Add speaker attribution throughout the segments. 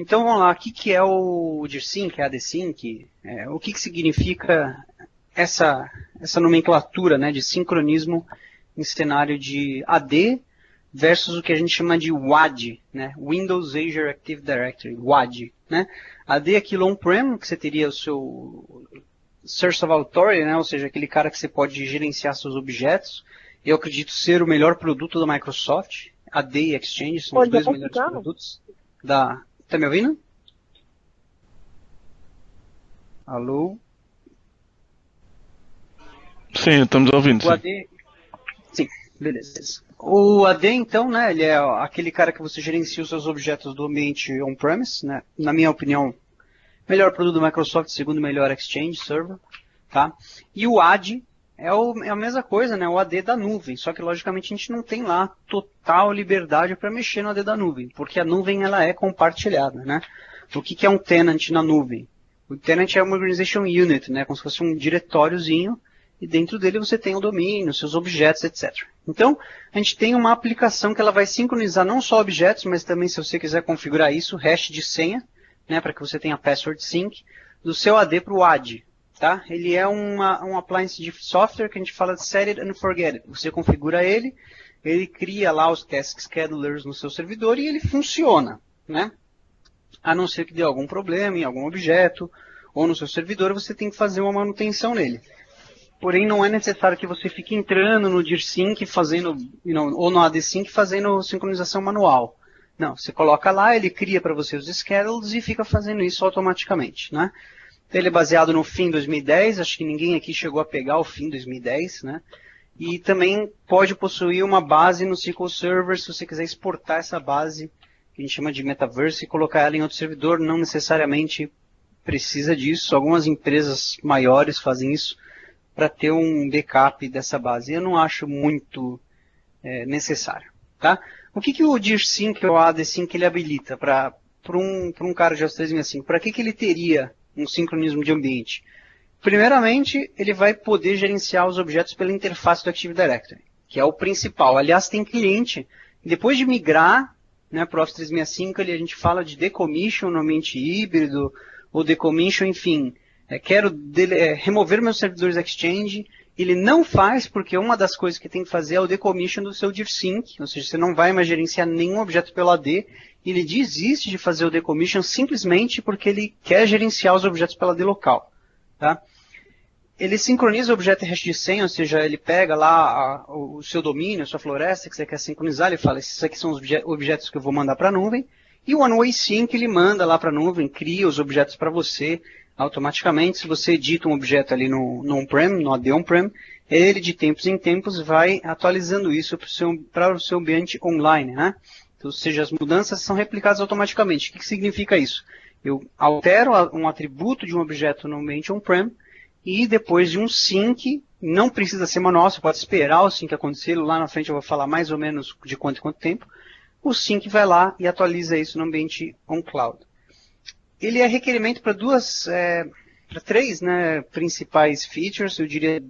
Speaker 1: Então vamos lá, o que é o DIRSync, a ADSync? O que significa essa nomenclatura, né, de sincronismo em cenário de AD versus o que a gente chama de WAD, né, Windows Azure Active Directory, WAD. Né? AD é aquilo on-prem, que você teria o seu Source of Authority, né, ou seja, aquele cara que você pode gerenciar seus objetos. Eu acredito ser o melhor produto da Microsoft. AD e Exchange são os dois melhores produtos da... Tá me ouvindo? Alô?
Speaker 2: Sim, estamos ouvindo.
Speaker 1: O AD... Sim, beleza. O AD, então, né, ele é aquele cara que você gerencia os seus objetos do ambiente on-premise, né? Na minha opinião, melhor produto da Microsoft, segundo melhor Exchange Server, tá? E o AD é a mesma coisa, né? O AD da nuvem, só que logicamente a gente não tem lá total liberdade para mexer no AD da nuvem, porque a nuvem ela é compartilhada, né? O que é um tenant na nuvem? O tenant é uma organization unit, né? Como se fosse um diretóriozinho, e dentro dele você tem o domínio, seus objetos, etc. Então, a gente tem uma aplicação que ela vai sincronizar não só objetos, mas também, se você quiser configurar isso, hash de senha, né, para que você tenha password sync, do seu AD para o AD. Tá? Ele é um appliance de software que a gente fala de set it and forget it. Você configura ele, ele cria lá os task schedulers no seu servidor e ele funciona. Né? A não ser que dê algum problema em algum objeto ou no seu servidor, você tem que fazer uma manutenção nele. Porém, não é necessário que você fique entrando no DIRSync fazendo, ou no ADSync fazendo sincronização manual. Não, você coloca lá, ele cria para você os schedules e fica fazendo isso automaticamente. Né? Ele é baseado no FIM 2010, acho que ninguém aqui chegou a pegar o FIM 2010. Né? E também pode possuir uma base no SQL Server, se você quiser exportar essa base, que a gente chama de Metaverse, e colocar ela em outro servidor, não necessariamente precisa disso. Algumas empresas maiores fazem isso, para ter um backup dessa base. Eu não acho muito necessário. Tá? O que o DIRSync ou o ADSync ele habilita para um cara de OS 365? Para que ele teria um sincronismo de ambiente? Primeiramente, ele vai poder gerenciar os objetos pela interface do Active Directory, que é o principal. Aliás, tem cliente, depois de migrar, né, para o Office 365, a gente fala de decommission no ambiente híbrido, ou decommission, enfim, quero remover meus servidores Exchange, ele não faz porque uma das coisas que tem que fazer é o decommission do seu DIRSync, ou seja, você não vai mais gerenciar nenhum objeto pelo AD, ele desiste de fazer o decommission simplesmente porque ele quer gerenciar os objetos pela AD local. Tá? Ele sincroniza o objeto hash de senha, ou seja, ele pega lá o seu domínio, a sua floresta que você quer sincronizar, ele fala, esses aqui são os objetos que eu vou mandar para a nuvem, e o One-Way Sync ele manda lá para a nuvem, cria os objetos para você, automaticamente. Se você edita um objeto ali no on-prem, no AD on-prem, ele de tempos em tempos vai atualizando isso para o seu ambiente online. Né? Então, ou seja, as mudanças são replicadas automaticamente. O que significa isso? Eu altero um atributo de um objeto no ambiente on-prem e depois de um sync, não precisa ser manual, você pode esperar o sync acontecer, lá na frente eu vou falar mais ou menos de quanto em quanto tempo, o sync vai lá e atualiza isso no ambiente on-cloud. Ele é requerimento para três, né, principais features, eu diria,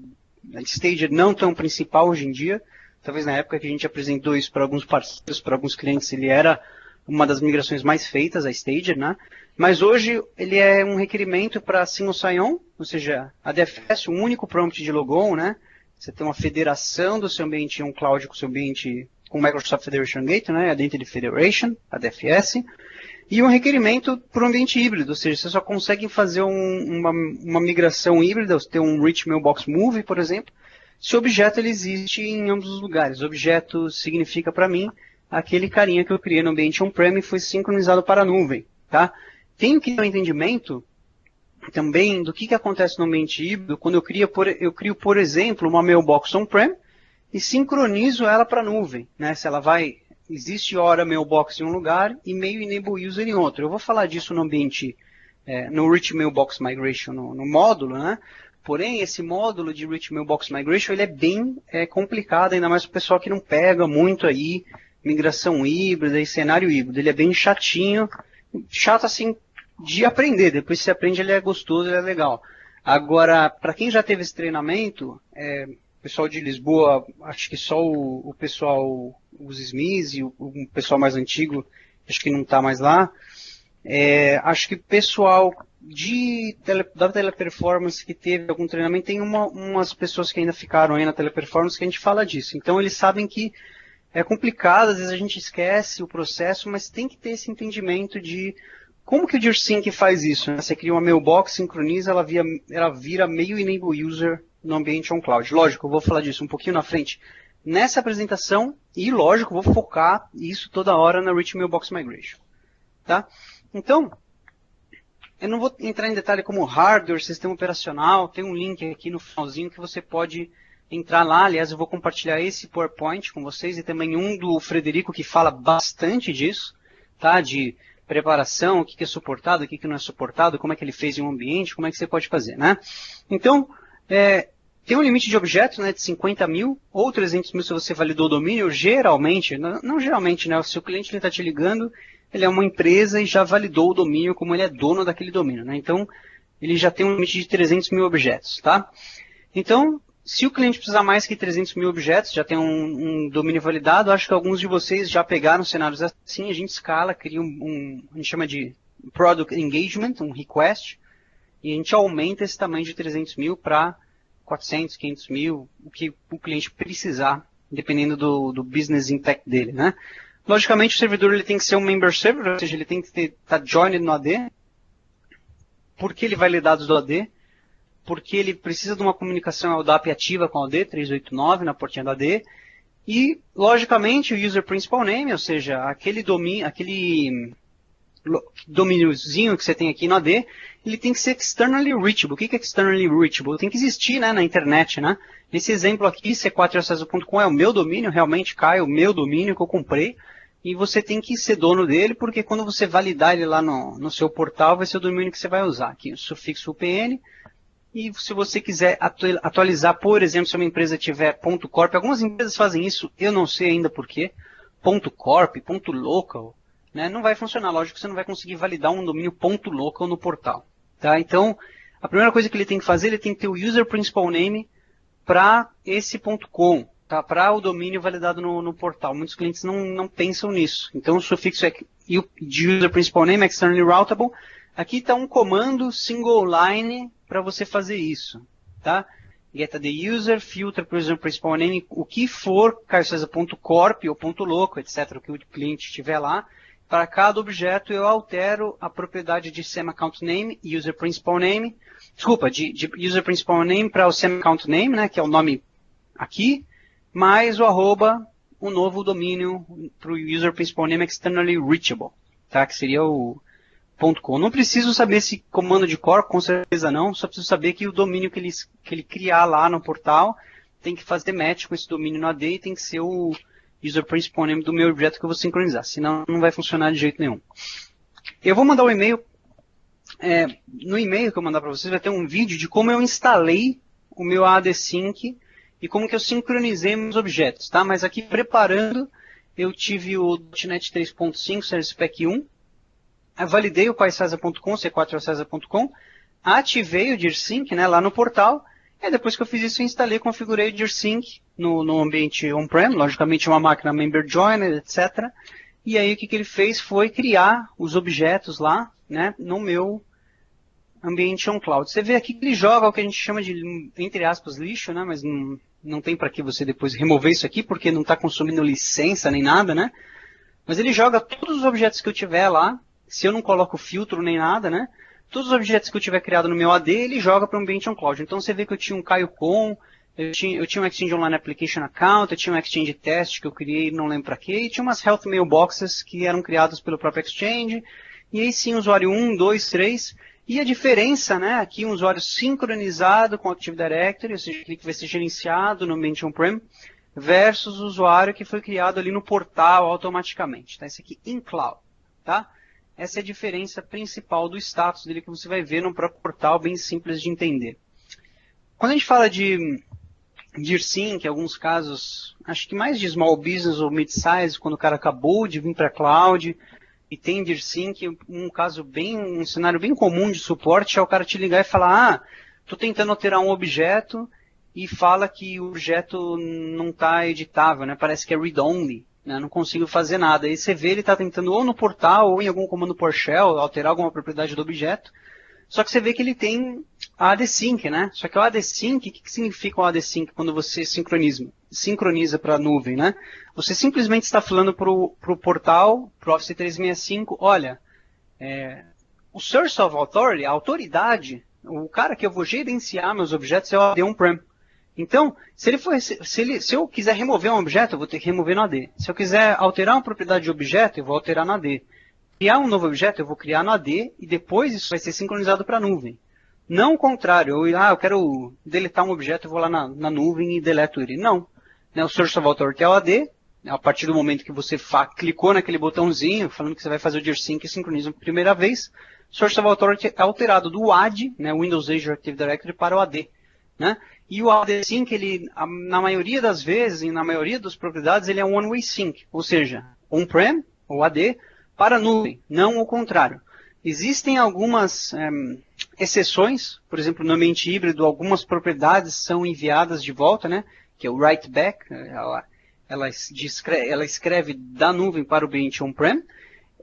Speaker 1: a Staged não tão principal hoje em dia, talvez na época que a gente apresentou isso para alguns parceiros, para alguns clientes, ele era uma das migrações mais feitas, a Staged, né? Mas hoje ele é um requerimento para single sign-on, ou seja, a DFS, um único prompt de logon, né? Você tem uma federação do seu ambiente on-cloud com o seu ambiente com o Microsoft Federation Gateway, né? A Identity Federation, a DFS. E um requerimento para o ambiente híbrido, ou seja, você só consegue fazer uma migração híbrida, você tem um Rich Mailbox Move, por exemplo, se o objeto ele existe em ambos os lugares. Objeto significa para mim aquele carinha que eu criei no ambiente on-prem e foi sincronizado para a nuvem. Tá? Tenho que ter um entendimento também do que acontece no ambiente híbrido quando eu crio, por exemplo, uma mailbox on-prem e sincronizo ela para a nuvem. Né? Se ela existe hora mailbox em um lugar e meio enable user em outro. Eu vou falar disso no ambiente, no Rich Mailbox Migration, no módulo, né? Porém, esse módulo de Rich Mailbox Migration, ele é bem complicado, ainda mais para o pessoal que não pega muito aí, migração híbrida e cenário híbrido. Ele é bem chatinho, chato assim de aprender, depois que você aprende ele é gostoso, ele é legal. Agora, para quem já teve esse treinamento, o pessoal de Lisboa, acho que só o pessoal, os SMEs e o pessoal mais antigo, acho que não está mais lá. Acho que o pessoal da Teleperformance que teve algum treinamento, tem umas pessoas que ainda ficaram aí na Teleperformance que a gente fala disso. Então eles sabem que é complicado, às vezes a gente esquece o processo, mas tem que ter esse entendimento de como que o DirSync faz isso, né? Você cria uma mailbox, sincroniza, ela vira meio enable user no ambiente on-cloud. Lógico, eu vou falar disso um pouquinho na frente nessa apresentação e, lógico, vou focar isso toda hora na Rich Mailbox Migration. Tá? Então, eu não vou entrar em detalhe como hardware, sistema operacional, tem um link aqui no finalzinho que você pode entrar lá. Aliás, eu vou compartilhar esse PowerPoint com vocês e também um do Frederico que fala bastante disso, tá? De preparação, o que é suportado, o que não é suportado, como é que ele fez em um ambiente, como é que você pode fazer, né? Então, tem um limite de objetos, né, de 50 mil ou 300 mil se você validou o domínio. Geralmente, não geralmente, né, se o cliente está te ligando, ele é uma empresa e já validou o domínio como ele é dono daquele domínio, né? Então, ele já tem um limite de 300 mil objetos, tá? Então, se o cliente precisar mais que 300 mil objetos, já tem um domínio validado, acho que alguns de vocês já pegaram cenários assim, a gente escala, cria a gente chama de Product Engagement, um request, e a gente aumenta esse tamanho de 300 mil para 400, 500 mil, o que o cliente precisar, dependendo do business impact dele, né? Logicamente, o servidor ele tem que ser um member server, ou seja, ele tem que estar joined no AD. Por que ele vai ler dados do AD? Porque ele precisa de uma comunicação LDAP ativa com o AD, 389, na portinha do AD. E, logicamente, o User Principal Name, ou seja, aquele domíniozinho que você tem aqui no AD, ele tem que ser externally reachable. O que é externally reachable? Tem que existir, né, na internet, né? Nesse exemplo aqui, c4acesso.com é o meu domínio, realmente cai o meu domínio que eu comprei, e você tem que ser dono dele, porque quando você validar ele lá no seu portal, vai ser o domínio que você vai usar. Aqui o sufixo UPN, e se você quiser atualizar, por exemplo, se uma empresa tiver .corp, algumas empresas fazem isso, eu não sei ainda por quê, .corp, .local, né, não vai funcionar. Lógico que você não vai conseguir validar um domínio .local no portal. Tá? Então, a primeira coisa que ele tem que fazer, ele tem que ter o User Principal Name para esse .com, tá? Para o domínio validado no portal. Muitos clientes não pensam nisso. Então, o sufixo de User Principal Name, Externally Routable. Aqui está um comando single line para você fazer isso. Tá? Get the user, filter para o User Principal Name, o que for, caio.corp ou .local, etc., o que o cliente tiver lá. Para cada objeto eu altero a propriedade de SEMACountName e User Principal Name. Desculpa, de User Principal Name para o SEMACountName, né, que é o nome aqui, mais o arroba, o novo domínio para o User Principal Name Externally Reachable, tá, que seria o .com. Não preciso saber esse comando de cor, com certeza não, só preciso saber que o domínio que ele criar lá no portal tem que fazer match com esse domínio no AD e tem que ser o User Principal Name do meu objeto que eu vou sincronizar, senão não vai funcionar de jeito nenhum. Eu vou mandar um e-mail, no e-mail que eu mandar para vocês vai ter um vídeo de como eu instalei o meu AD Sync e como que eu sincronizei meus objetos, tá? Mas aqui preparando, eu tive o .NET 3.5 Service Pack 1, eu validei o paisasa.com, c4acesa.com, ativei o DirSync, né, lá no portal. E depois que eu fiz isso, eu instalei e configurei o DirSync no ambiente on-prem, logicamente uma máquina member joiner, etc. E aí o que ele fez foi criar os objetos lá, né, no meu ambiente on-cloud. Você vê aqui que ele joga o que a gente chama de, entre aspas, lixo, né, mas não tem para que você depois remover isso aqui, porque não está consumindo licença nem nada, né. Mas ele joga todos os objetos que eu tiver lá, se eu não coloco filtro nem nada, né. Todos os objetos que eu tiver criado no meu AD, ele joga para o ambiente on-cloud. Então você vê que eu tinha um CaioCon, eu tinha um Exchange Online Application Account, eu tinha um Exchange Test que eu criei, não lembro para quê, e tinha umas Health Mailboxes que eram criadas pelo próprio Exchange, e aí sim, usuário 1, 2, 3, e a diferença, né, aqui um usuário sincronizado com o Active Directory, ou seja, aquele que vai ser gerenciado no ambiente on-prem, versus o usuário que foi criado ali no portal automaticamente. Tá? Esse aqui in cloud, tá? Essa é a diferença principal do status dele que você vai ver no próprio portal, bem simples de entender. Quando a gente fala de DirSync, em alguns casos, acho que mais de small business ou mid-size, quando o cara acabou de vir para a cloud e tem DirSync, um cenário bem comum de suporte é o cara te ligar e falar, estou tentando alterar um objeto e fala que o objeto não está editável, né? Parece que é read-only. né? Não consigo fazer nada. Aí você vê ele está tentando ou no portal ou em algum comando PowerShell alterar alguma propriedade do objeto. Só que você vê que ele tem a AD-Sync, né? Só que o AD-Sync, o que significa o AD-Sync quando você sincroniza para a nuvem, né? Você simplesmente está falando para o portal, para o Office 365, olha, o Source of Authority, a autoridade, o cara que eu vou gerenciar meus objetos é o AD on-prem. Então, se eu quiser remover um objeto, eu vou ter que remover no AD. Se eu quiser alterar uma propriedade de objeto, eu vou alterar no AD. Criar um novo objeto, eu vou criar no AD e depois isso vai ser sincronizado para a nuvem. Não o contrário, eu quero deletar um objeto, eu vou lá na nuvem e deleto ele. Não. O Source of Authority é o AD, a partir do momento que você clicou naquele botãozinho, falando que você vai fazer o DIRSync e sincroniza a primeira vez, Source of Authority é alterado do AD, né, Windows Azure Active Directory, para o AD. Né? E o AD-Sync, na maioria das vezes, e na maioria das propriedades, ele é um one-way sync, ou seja, on-prem, ou AD, para a nuvem, não o contrário. Existem algumas exceções, por exemplo, no ambiente híbrido, algumas propriedades são enviadas de volta, né, que é o write back, ela escreve da nuvem para o ambiente on-prem.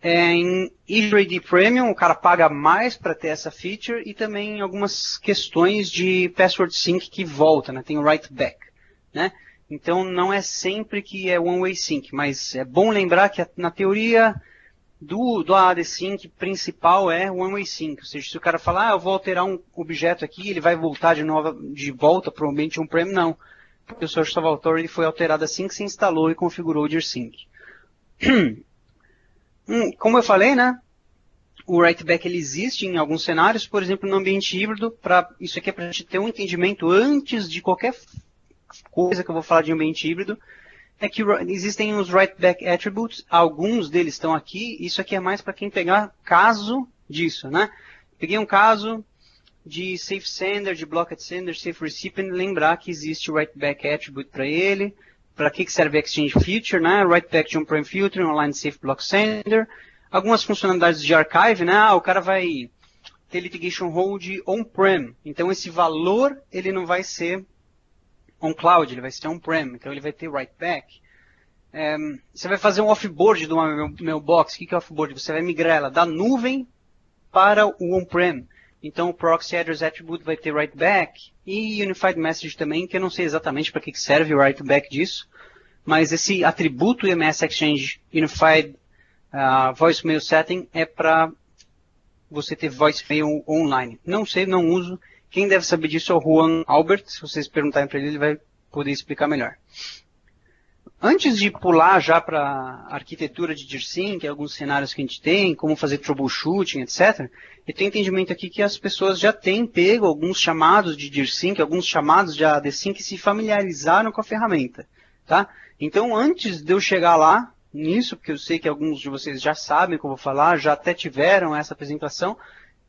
Speaker 1: Em Azure AD Premium, o cara paga mais para ter essa feature e também algumas questões de password sync que volta, né, tem o write back, né. Então não é sempre que é one-way sync, mas é bom lembrar que na teoria do AD-Sync principal é one-way sync, ou seja, se o cara falar, eu vou alterar um objeto aqui, ele vai voltar de volta para o ambiente on-prem, não, porque o Source of Authority foi alterado assim que se instalou e configurou o DIRSync. Como eu falei, né, o write-back ele existe em alguns cenários, por exemplo, no ambiente híbrido, isso aqui é para a gente ter um entendimento antes de qualquer coisa que eu vou falar de ambiente híbrido, é que existem os write-back attributes, alguns deles estão aqui, isso aqui é mais para quem pegar caso disso, né? Peguei um caso de safe sender, de blocked sender, safe recipient, lembrar que existe o write-back attribute para ele, para que serve Exchange Feature, né? Write-back de on-prem filtering, online safe block sender, algumas funcionalidades de archive, né? O cara vai ter litigation hold on-prem, então esse valor ele não vai ser on cloud, ele vai ser on-prem, então ele vai ter write-back. Você vai fazer um offboard de uma mailbox, o que é offboard? Você vai migrar ela da nuvem para o on-prem. Então o proxy address attribute vai ter write-back e unified message também, que eu não sei exatamente para que serve o write-back disso, mas esse atributo MS Exchange Unified Voicemail Setting é para você ter voicemail online. Não sei, não uso. Quem deve saber disso é o Juan Albert. Se vocês perguntarem para ele, ele vai poder explicar melhor. Antes de pular já para a arquitetura de DIRSync, alguns cenários que a gente tem, como fazer troubleshooting, etc., eu tenho entendimento aqui que as pessoas já têm pego alguns chamados de DIRSync, alguns chamados de AD-Sync e se familiarizaram com a ferramenta. Tá? Então, antes de eu chegar lá, nisso, porque eu sei que alguns de vocês já sabem o que eu vou falar, já até tiveram essa apresentação,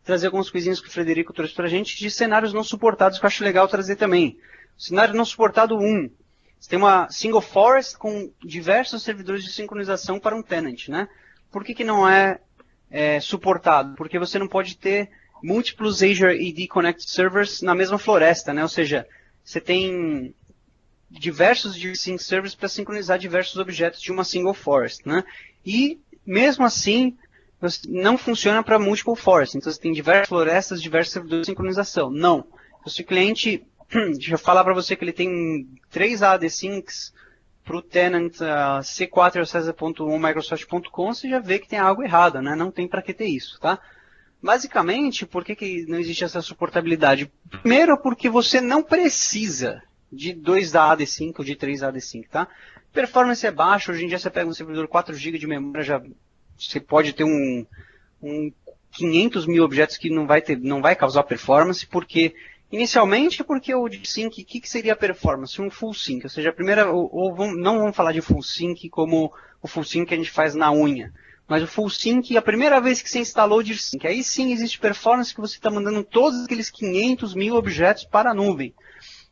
Speaker 1: trazer algumas coisinhas que o Frederico trouxe para a gente de cenários não suportados que eu acho legal trazer também. Cenário não suportado 1. Você tem uma single forest com diversos servidores de sincronização para um tenant, né? Por que não é suportado? Porque você não pode ter múltiplos Azure AD Connect Servers na mesma floresta, né? Ou seja, você tem diversos DIRSync servers para sincronizar diversos objetos de uma single forest, né? E mesmo assim não funciona para multiple forests. Então você tem diversas florestas, diversos servidores de sincronização. Não. Se o seu cliente, deixa eu falar para você que ele tem 3 AD-Syncs para o tenant c4.1 microsoft.com, você já vê que tem algo errado, né? Não tem para que ter isso, tá? Basicamente, por que não existe essa suportabilidade? Primeiro, porque você não precisa de 2 AD-Sync ou de 3 AD-Sync, tá? Performance é baixa, hoje em dia você pega um servidor 4 GB de memória, você pode ter um 500 mil objetos que não vai causar performance, porque inicialmente porque o DIRSync, o que seria a performance? Um full sync, ou seja, não vamos falar de full sync como o full sync que a gente faz na unha, mas o full sync a primeira vez que você instalou o DIRSync, aí sim existe performance que você está mandando todos aqueles 500 mil objetos para a nuvem.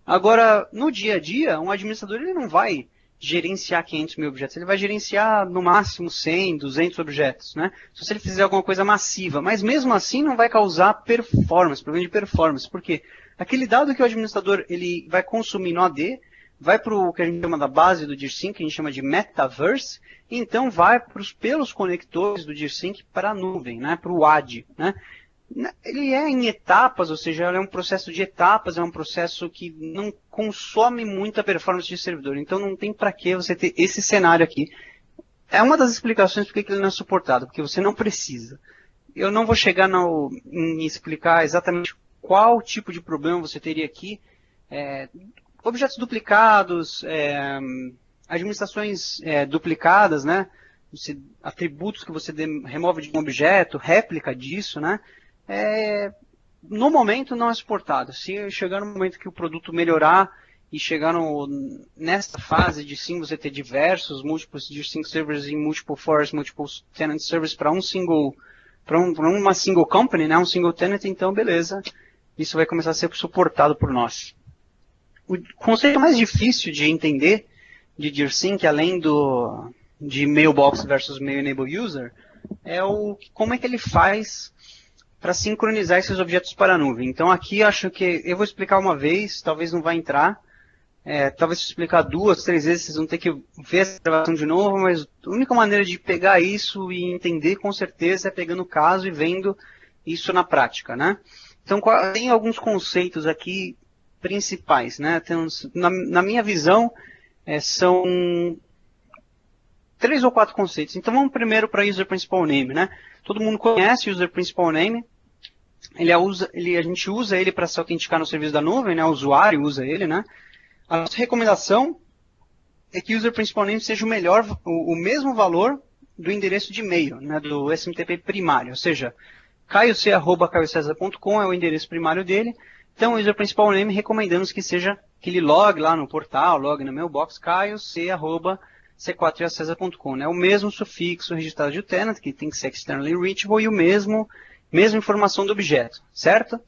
Speaker 1: Agora, no dia a dia, um administrador ele não vai gerenciar 500 mil objetos, ele vai gerenciar no máximo 100, 200 objetos, né? Se ele fizer alguma coisa massiva, mas mesmo assim não vai causar performance, problema de performance, porque aquele dado que o administrador ele vai consumir no AD vai para o que a gente chama da base do DIR5, que a gente chama de Metaverse, e então vai pelos conectores do DIR5 para a nuvem, né, para o WAD. Né? Ele é em etapas, ou seja, ele é um processo de etapas, é um processo que não consome muita performance de servidor, então não tem para que você ter esse cenário aqui. É uma das explicações porque ele não é suportado, porque você não precisa. Eu não vou chegar em explicar exatamente qual tipo de problema você teria aqui. Objetos duplicados, administrações duplicadas, né? Atributos que você remove de um objeto, réplica disso, né? No momento não é suportado. Se chegar no momento que o produto melhorar e chegar nessa fase de sim você ter diversos, múltiplos DIR5 servers em multiple forest, multiple tenant servers para uma single company, né? Um single tenant, então beleza. Isso vai começar a ser suportado por nós. O conceito mais difícil de entender de DIR5, além de mailbox versus mail enable user, é como é que ele faz para sincronizar esses objetos para a nuvem. Então aqui acho que eu vou explicar uma vez, talvez não vai entrar. Talvez se eu explicar 2, 3 vezes, vocês vão ter que ver essa gravação de novo, mas a única maneira de pegar isso e entender com certeza é pegando o caso e vendo isso na prática, né? Então tem alguns conceitos aqui principais, né? Na minha visão, são 3 ou 4 conceitos. Então vamos primeiro para User Principal Name, né? Todo mundo conhece User Principal Name. A gente usa ele para se autenticar no serviço da nuvem, né? O usuário usa ele, né? A nossa recomendação é que o User Principal Name seja o mesmo valor do endereço de e-mail, né? Do SMTP primário, ou seja, caioc@caiocesar.com é o endereço primário dele. Então, o User Principal Name recomendamos que seja aquele log lá no portal, log na mailbox, caioc@c4iacesar.com, né? O mesmo sufixo registrado de tenant, que tem que ser externally reachable, e mesma informação do objeto, certo?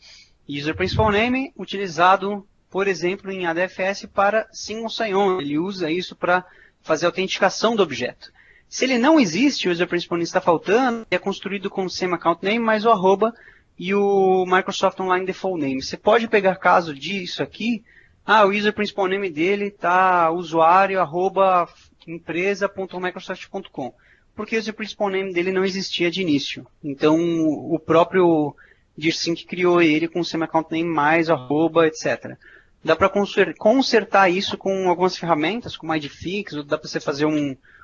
Speaker 1: User Principal Name utilizado, por exemplo, em ADFS para single sign-on. Ele usa isso para fazer a autenticação do objeto. Se ele não existe, o User Principal Name está faltando, é construído com o same account name mais o arroba e o Microsoft Online Default Name. Você pode pegar caso disso aqui, o User Principal Name dele está usuário arroba empresa.microsoft.com, porque o User Principal Name dele não existia de início. Então, o próprio DIR5 criou ele com o same account name mais arroba, etc. Dá para consertar isso com algumas ferramentas, como IDFix, ou dá para você fazer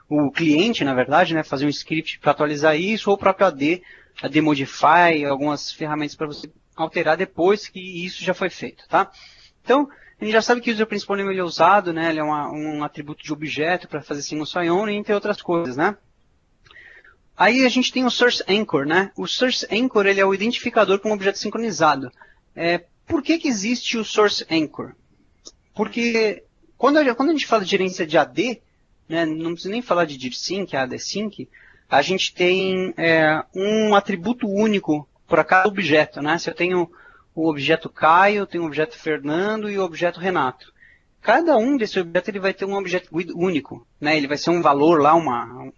Speaker 1: o cliente, na verdade, né, fazer um script para atualizar isso, ou o próprio AD Modify, algumas ferramentas para você alterar depois que isso já foi feito, tá? Então, a gente já sabe que o User Principal Name ele é usado, né, ele é um atributo de objeto para fazer single sign-on, entre outras coisas, né? Aí a gente tem o Source Anchor, né? O Source Anchor ele é o identificador com o objeto sincronizado. Por que existe o Source Anchor? Porque quando a gente fala de gerência de AD, né, não precisa nem falar de DIR5, AD5, a gente tem um atributo único para cada objeto, né? Se eu tenho o objeto Caio, eu tenho o objeto Fernando e o objeto Renato. Cada um desse objeto ele vai ter um objeto GUID único, né? Ele vai ser um valor lá, um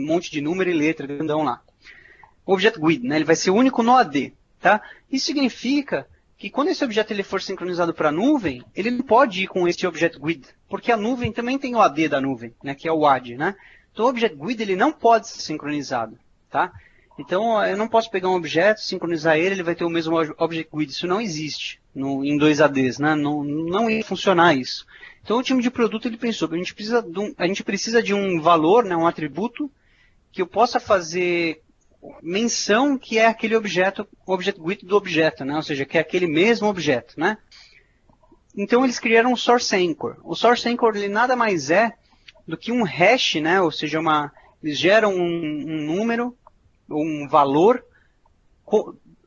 Speaker 1: monte de número e letra grandão lá. O objeto GUID, né? Ele vai ser único no AD, tá? Isso significa que quando esse objeto ele for sincronizado para a nuvem, ele não pode ir com esse objeto GUID, porque a nuvem também tem o AD da nuvem, né? Que é o AD, né? Então o objeto GUID ele não pode ser sincronizado, tá? Então eu não posso pegar um objeto, sincronizar ele vai ter o mesmo object GUID. Isso não existe em 2 ADs, né? Não ia funcionar isso. Então o time de produto ele pensou que a gente precisa de um valor, né, um atributo, que eu possa fazer menção que é aquele objeto, o object GUID do objeto, né? Ou seja, que é aquele mesmo objeto, né? Então eles criaram o Source Anchor. O Source Anchor ele nada mais é do que um hash, né? Ou seja, eles geram um número, um valor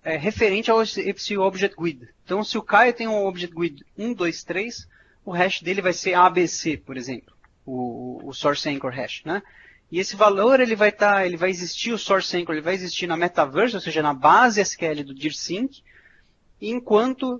Speaker 1: referente ao esse object GUID. Então, se o Caio tem um object GUID 1, 2, 3, o hash dele vai ser ABC, por exemplo, o Source Anchor hash, né? E esse valor ele vai existir, o Source Anchor ele vai existir na Metaverse, ou seja, na base SQL do DIR5, enquanto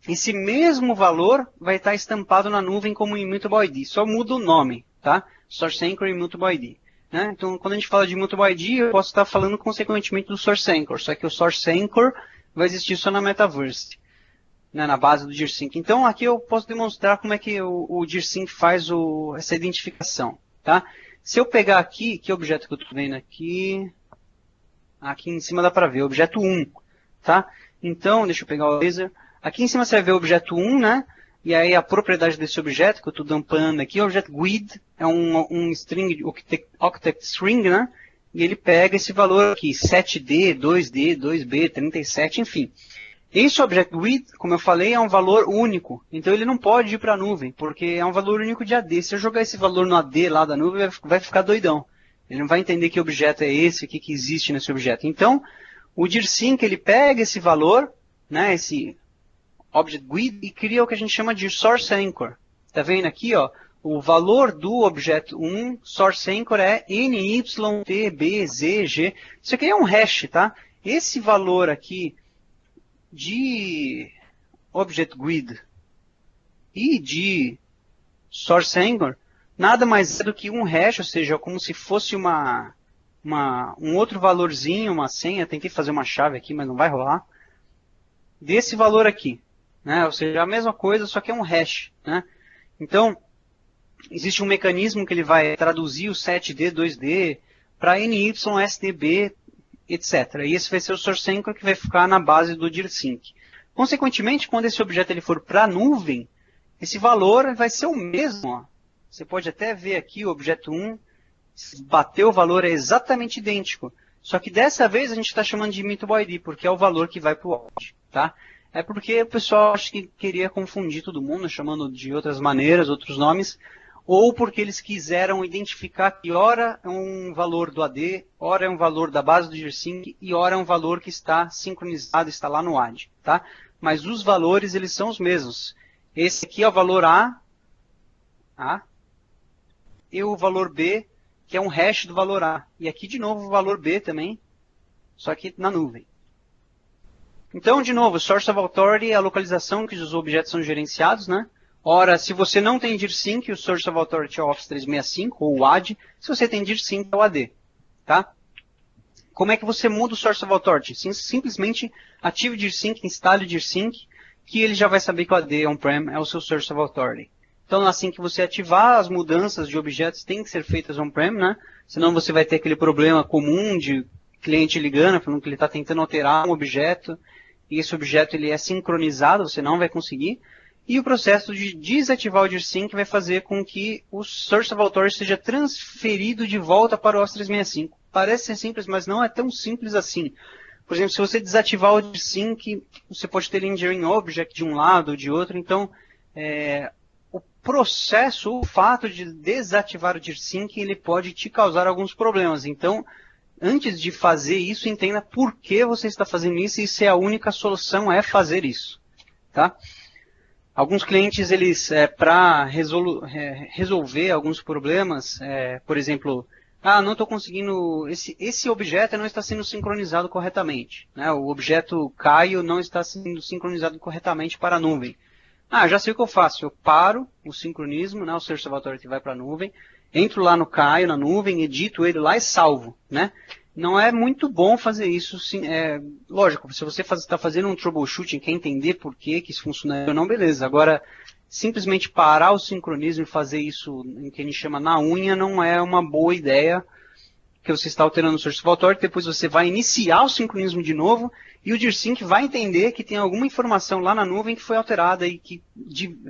Speaker 1: esse mesmo valor vai estar estampado na nuvem como Immutable ID. Só muda o nome, tá? Source Anchor e Immutable ID. Né? Então, quando a gente fala de Immutable ID, eu posso estar falando consequentemente do Source Anchor, só que o Source Anchor vai existir só na Metaverse. né, na base do DIRSync. Então aqui eu posso demonstrar como é que o DIRSync faz essa identificação. Tá? Se eu pegar aqui, que objeto que eu estou vendo aqui? Aqui em cima dá para ver, objeto 1. Tá? Então, deixa eu pegar o laser. Aqui em cima você vai ver o objeto 1, né? E aí a propriedade desse objeto, que eu estou dumpando aqui, o objeto GUID, é um string, octet string, né? E ele pega esse valor aqui, 7D, 2D, 2B, 37, enfim. Esse objeto GUID, como eu falei, é um valor único. Então ele não pode ir para a nuvem, porque é um valor único de AD. Se eu jogar esse valor no AD lá da nuvem, vai ficar doidão. Ele não vai entender que objeto é esse, o que existe nesse objeto. Então, o DIRSync, ele pega esse valor, né, esse object GUID, e cria o que a gente chama de source anchor. Está vendo aqui, ó, o valor do objeto 1, source anchor é NYTBZG. Isso aqui é um hash, tá? Esse valor aqui de object GUID e de source anchor nada mais é do que um hash, ou seja, como se fosse um outro valorzinho, uma senha. Tentei fazer uma chave aqui, mas não vai rolar. Desse valor aqui, né? Ou seja, a mesma coisa, só que é um hash, né? Então, existe um mecanismo que ele vai traduzir o 7D, 2D para NY, SDB, etc. E esse vai ser o source anchor que vai ficar na base do DIRSync. Consequentemente, quando esse objeto ele for para a nuvem, esse valor vai ser o mesmo. Ó. Você pode até ver aqui o objeto 1, bater o valor é exatamente idêntico. Só que dessa vez a gente está chamando de immutable ID, porque é o valor que vai para o out. Tá? É porque o pessoal acho que queria confundir todo mundo, chamando de outras maneiras, outros nomes, ou porque eles quiseram identificar que ora é um valor do AD, ora é um valor da base do DIRSync e ora é um valor que está sincronizado, está lá no AD. Tá? Mas os valores eles são os mesmos. Esse aqui é o valor A, e o valor B, que é um hash do valor A. E aqui de novo o valor B também, só que na nuvem. Então, de novo, Source of Authority é a localização que os objetos são gerenciados, né? Ora, se você não tem DIRSync, o Source of Authority é o Office 365, ou o AD. Se você tem DIRSync, é o AD. Tá? Como é que você muda o Source of Authority? Simplesmente ative o DIRSync, instale o DIRSync, que ele já vai saber que o AD on-prem é o seu Source of Authority. Então, assim que você ativar, as mudanças de objetos têm que ser feitas on-prem, né? Senão você vai ter aquele problema comum de cliente ligando, falando que ele está tentando alterar um objeto, e esse objeto ele é sincronizado, você não vai conseguir. E o processo de desativar o DIRSync vai fazer com que o Source of Authority seja transferido de volta para o Office 365. Parece ser simples, mas não é tão simples assim. Por exemplo, se você desativar o DIRSync, você pode ter lingering object de um lado ou de outro. Então, o processo, o fato de desativar o DIRSync, ele pode te causar alguns problemas. Então, antes de fazer isso, entenda por que você está fazendo isso e se a única solução é fazer isso. Tá? Alguns clientes, eles, para resolver alguns problemas, por exemplo, não estou conseguindo, esse objeto não está sendo sincronizado corretamente. Né? O objeto Caio não está sendo sincronizado corretamente para a nuvem. Já sei o que eu faço. Eu paro o sincronismo, né? O Source of Authority vai para a nuvem, entro lá no Caio, na nuvem, edito ele lá e salvo. Né? Não é muito bom fazer isso. Lógico, se você está fazendo um troubleshooting, quer entender por que isso funciona ou não, beleza. Agora, simplesmente parar o sincronismo e fazer isso em que a gente chama na unha não é uma boa ideia, que você está alterando o Source of Authority, depois você vai iniciar o sincronismo de novo, e o DIRSync vai entender que tem alguma informação lá na nuvem que foi alterada e que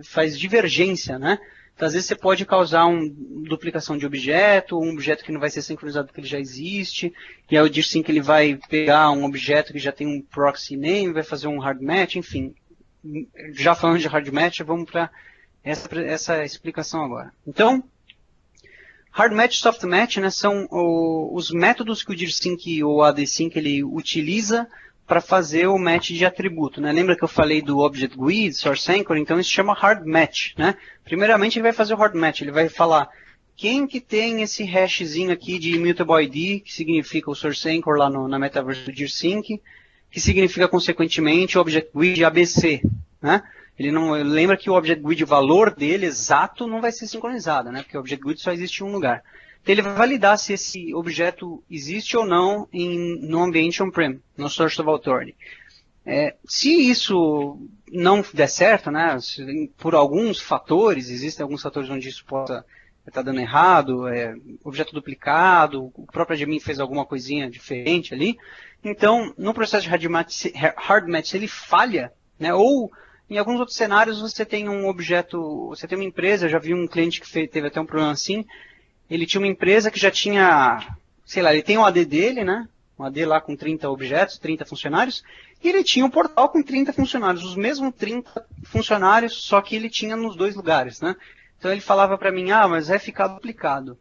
Speaker 1: faz divergência, né? Então, às vezes você pode causar uma duplicação de objeto, um objeto que não vai ser sincronizado porque ele já existe, e aí o DIRSync ele vai pegar um objeto que já tem um proxy name, vai fazer um hard match, enfim. Já falando de hard match, vamos para essa explicação agora. Então, hard match e soft match, né, são os métodos que o DIRSync ou o ADSync ele utiliza para fazer o match de atributo. Né? Lembra que eu falei do Object GUID, Source Anchor? Então isso se chama hard match. Né? Primeiramente ele vai fazer o hard match, ele vai falar quem que tem esse hashzinho aqui de immutable ID, que significa o Source Anchor lá na metaverse do DIRSync, que significa consequentemente o Object GUID ABC. Né? Ele não lembra que o Object GUID, o valor dele exato, não vai ser sincronizado, né? Porque o Object GUID só existe em um lugar. Então ele vai validar se esse objeto existe ou não no ambiente on-prem, no Source of Authority. Se isso não der certo, né, por alguns fatores, existem alguns fatores onde isso possa estar dando errado, objeto duplicado, o próprio admin fez alguma coisinha diferente ali, então no processo de hard match, se ele falha, né, ou em alguns outros cenários você tem um objeto, você tem uma empresa, eu já vi um cliente que teve até um problema assim, ele tinha uma empresa que já tinha, sei lá, ele tem um AD dele, né, um AD lá com 30 objetos, 30 funcionários, e ele tinha um portal com 30 funcionários, os mesmos 30 funcionários, só que ele tinha nos dois lugares, né? Então ele falava para mim, mas vai ficar duplicado.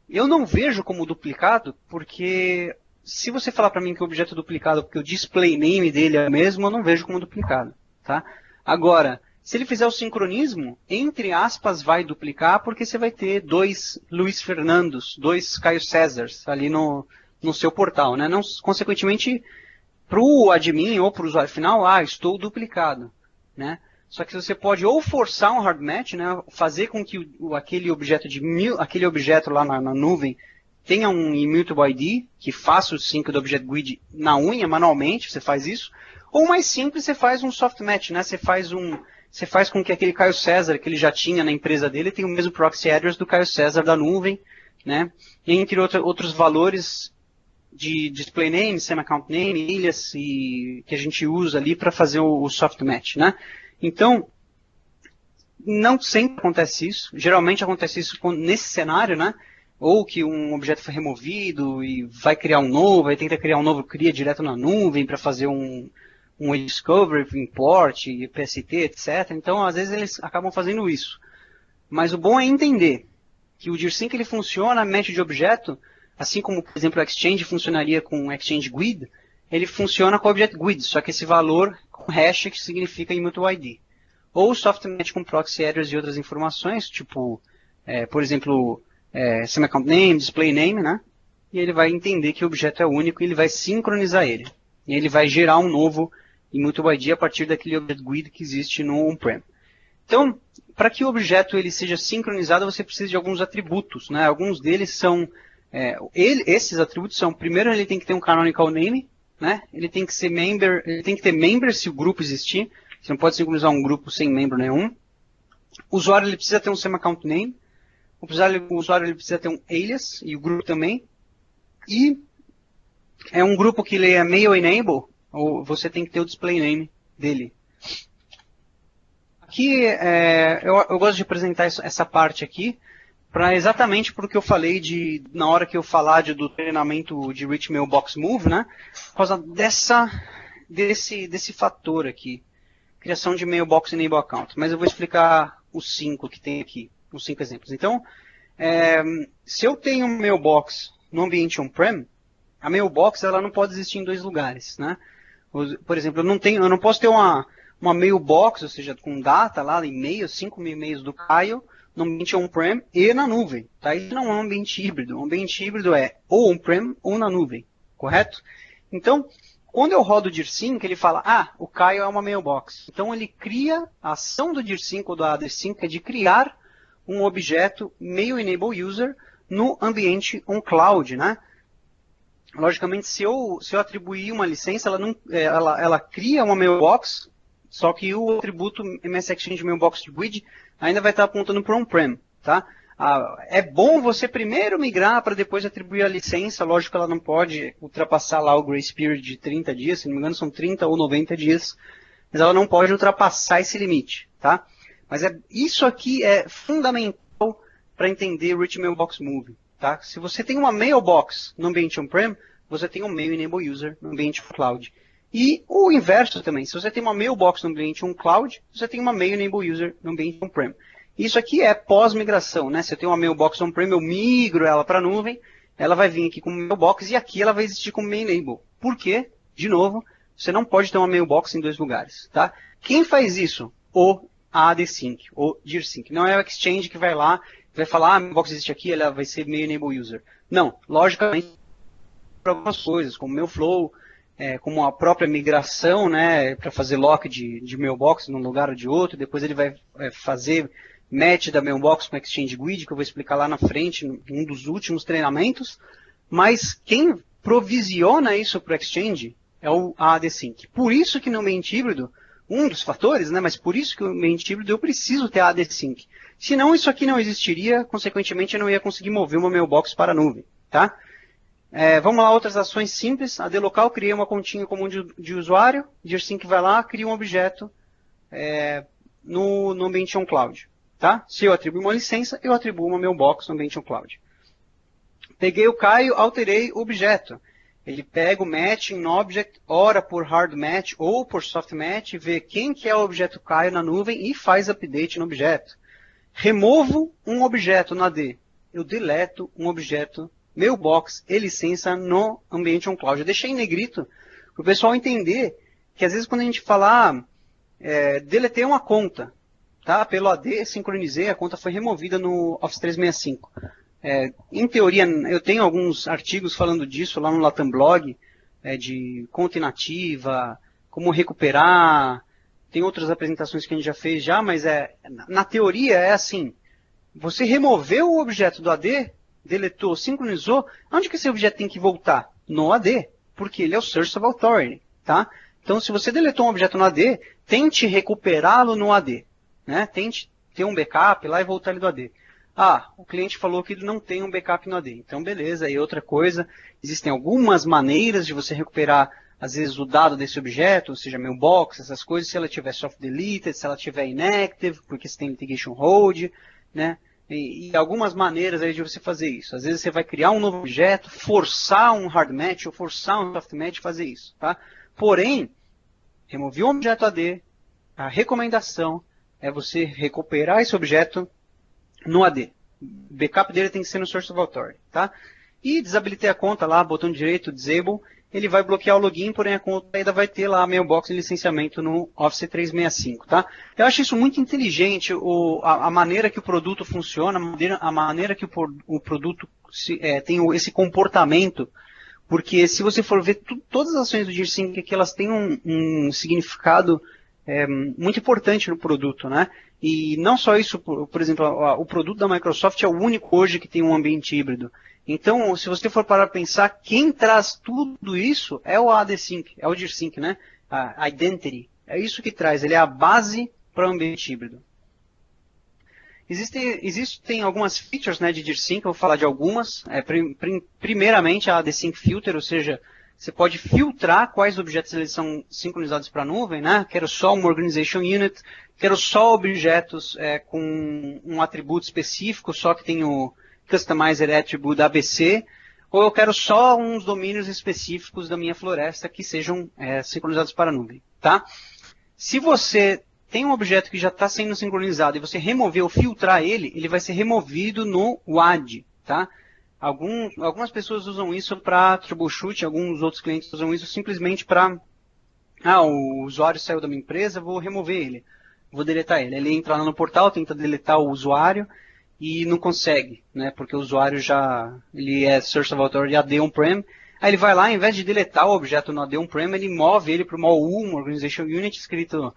Speaker 1: Eu não vejo como duplicado, porque se você falar para mim que o objeto é duplicado porque o display name dele é o mesmo, eu não vejo como duplicado, tá? Agora, se ele fizer o sincronismo, entre aspas, vai duplicar, porque você vai ter dois Luiz Fernandos, dois Caio Césars ali no seu portal, né? Não, consequentemente, para o admin ou para o usuário final, estou duplicado, né? Só que você pode ou forçar um hard match, né? Fazer com que aquele objeto lá na nuvem tenha um immutable ID, que faça o sync do object GUID na unha, manualmente, você faz isso. Ou mais simples, você faz um soft match, né? Você faz com que aquele Caio César que ele já tinha na empresa dele tenha o mesmo proxy address do Caio César da nuvem, né? E entre outros valores de display name, semi-account name, ilhas que a gente usa ali para fazer o soft match, né? Então, não sempre acontece isso. Geralmente acontece isso nesse cenário, né? Ou que um objeto foi removido e vai criar um novo, aí tenta criar um novo, cria direto na nuvem para fazer um discovery, import, PST, etc. Então, às vezes eles acabam fazendo isso. Mas o bom é entender que o DIRSync ele funciona match de objeto, assim como, por exemplo, o Exchange funcionaria com o Exchange GUID, ele funciona com o Object GUID, só que esse valor com hash que significa immutable ID. Ou soft match com proxy address e outras informações, tipo, por exemplo, semi-account name, display name, né? E ele vai entender que o objeto é único e ele vai sincronizar ele. E ele vai gerar um novo immutable ID a partir daquele Object GUID que existe no on-prem. Então, para que o objeto ele seja sincronizado, você precisa de alguns atributos, né? Alguns deles são, esses atributos são, primeiro ele tem que ter um canonical name, né? Ele tem que ser member, ele tem que ter member se o grupo existir. Você não pode sincronizar um grupo sem membro nenhum. O usuário ele precisa ter um semi-account name. O usuário ele precisa ter um alias e o grupo também. E é um grupo que ele é mail enable, ou você tem que ter o display name dele. Aqui eu gosto de apresentar essa parte aqui exatamente porque eu falei na hora que eu falar do treinamento de Rich Mailbox Move, né? Por causa desse fator aqui. Criação de Mailbox Enable Account. Mas eu vou explicar os 5 que tem aqui, os 5 exemplos. Então, se eu tenho um Mailbox no ambiente on-prem, a Mailbox ela não pode existir em dois lugares, né? Por exemplo, eu não posso ter uma Mailbox, ou seja, com data lá, e-mails, 5 mil e-mails do Caio, no ambiente on-prem e na nuvem. Tá? Isso não é um ambiente híbrido. Um ambiente híbrido é ou on-prem ou na nuvem, correto? Então, quando eu rodo o DIRSync, ele fala, o Caio é uma mailbox. Então ele cria, a ação do DIRSync ou do ADSync é de criar um objeto Mail Enable User no ambiente on-cloud, né? Logicamente, se eu atribuir uma licença, ela cria uma mailbox, só que o atributo MS Exchange Mailbox GUID ainda vai estar apontando para on-prem, tá? É bom você primeiro migrar para depois atribuir a licença, lógico que ela não pode ultrapassar lá o grace period de 30 dias, se não me engano são 30 ou 90 dias, mas ela não pode ultrapassar esse limite, tá? Mas isso aqui é fundamental para entender Rich Mailbox Move, tá? Se você tem uma mailbox no ambiente on-prem, você tem um Mail Enable User no ambiente cloud. E o inverso também, se você tem uma mailbox no ambiente on-cloud, você tem uma Mail Enable User no ambiente on-prem. Isso aqui é pós-migração, né? Se eu tenho uma mailbox on-prem, eu migro ela para a nuvem, ela vai vir aqui como mailbox e aqui ela vai existir como mail enable. Por quê? De novo, você não pode ter uma mailbox em dois lugares, tá? Quem faz isso? O ADSync, o DIRSync. Não é o Exchange que vai lá, vai falar, a mailbox existe aqui, ela vai ser mail enable user. Não, logicamente, para algumas coisas, como Mailflow, como a própria migração, né, para fazer lock de mailbox num lugar ou de outro, depois ele vai fazer match da mailbox com Exchange GUID, que eu vou explicar lá na frente, num dos últimos treinamentos, mas quem provisiona isso para o Exchange é o AD-Sync. Por isso que no ambiente híbrido, um dos fatores, né, mas por isso que no ambiente híbrido eu preciso ter AD-Sync. Senão isso aqui não existiria, consequentemente eu não ia conseguir mover uma mailbox para a nuvem. Tá? Vamos lá, outras ações simples. AD local, criei uma continha comum de usuário, DirSync vai lá, cria um objeto no ambiente on-cloud. Tá? Se eu atribuir uma licença, eu atribuo uma mailbox no ambiente on-cloud. Peguei o Caio, alterei o objeto. Ele pega o match in object, ora por hard match ou por soft match, vê quem que é o objeto Caio na nuvem e faz update no objeto. Removo um objeto no AD. Eu deleto um objeto mailbox e licença no ambiente on-cloud. Eu deixei em negrito para o pessoal entender que às vezes quando a gente fala, deletei uma conta, tá? Pelo AD, sincronizei, a conta foi removida no Office 365. Em teoria, eu tenho alguns artigos falando disso lá no Latam Blog, de conta inativa, como recuperar, tem outras apresentações que a gente já fez já, mas na teoria é assim, você removeu o objeto do AD, deletou, sincronizou, onde que esse objeto tem que voltar? No AD, porque ele é o Source of Authority, tá? Então, se você deletou um objeto no AD, tente recuperá-lo no AD, né? Tente ter um backup lá e voltar ele do AD. O cliente falou que ele não tem um backup no AD. Então, beleza. E outra coisa, existem algumas maneiras de você recuperar, às vezes, o dado desse objeto, ou seja, mailbox, essas coisas, se ela tiver soft deleted, se ela tiver inactive, porque você tem litigation hold, né? E algumas maneiras aí de você fazer isso. Às vezes você vai criar um novo objeto, forçar um hard match ou forçar um soft match fazer isso, tá? Porém, remover um objeto AD, a recomendação é você recuperar esse objeto no AD. O backup dele tem que ser no Source of Authority, tá? E desabilitei a conta lá, botão direito, Disable, ele vai bloquear o login, porém a conta ainda vai ter lá a mailbox de licenciamento no Office 365, tá? Eu acho isso muito inteligente, a maneira que o produto funciona, a maneira que o produto tem esse comportamento, porque se você for ver todas as ações do DirSync aqui, elas têm um significado muito importante no produto, né? E não só isso, por exemplo, o produto da Microsoft é o único hoje que tem um ambiente híbrido. Então, se você for parar para pensar, quem traz tudo isso é o AD-Sync, é o DirSync, né? A Identity. É isso que traz, ele é a base para o ambiente híbrido. Existem algumas features, né, de DirSync, eu vou falar de algumas. Primeiramente, a AD-Sync Filter, ou seja, você pode filtrar quais objetos eles são sincronizados para a nuvem, né? Quero só uma Organization Unit, quero só objetos com um atributo específico, só que tem o Customizer Attribute ABC, ou eu quero só uns domínios específicos da minha floresta que sejam sincronizados para a nuvem, tá? Se você tem um objeto que já está sendo sincronizado e você remover ou filtrar ele, ele vai ser removido no WAD, tá? Algumas pessoas usam isso para troubleshoot, alguns outros clientes usam isso simplesmente para o usuário saiu da minha empresa, vou remover ele, vou deletar ele. Ele entra lá no portal, tenta deletar o usuário e não consegue, né? Porque o usuário ele é Source of Authority AD On-Prem, aí ele vai lá, ao invés de deletar o objeto no AD On-Prem, ele move ele para uma OU, uma Organization Unit, escrito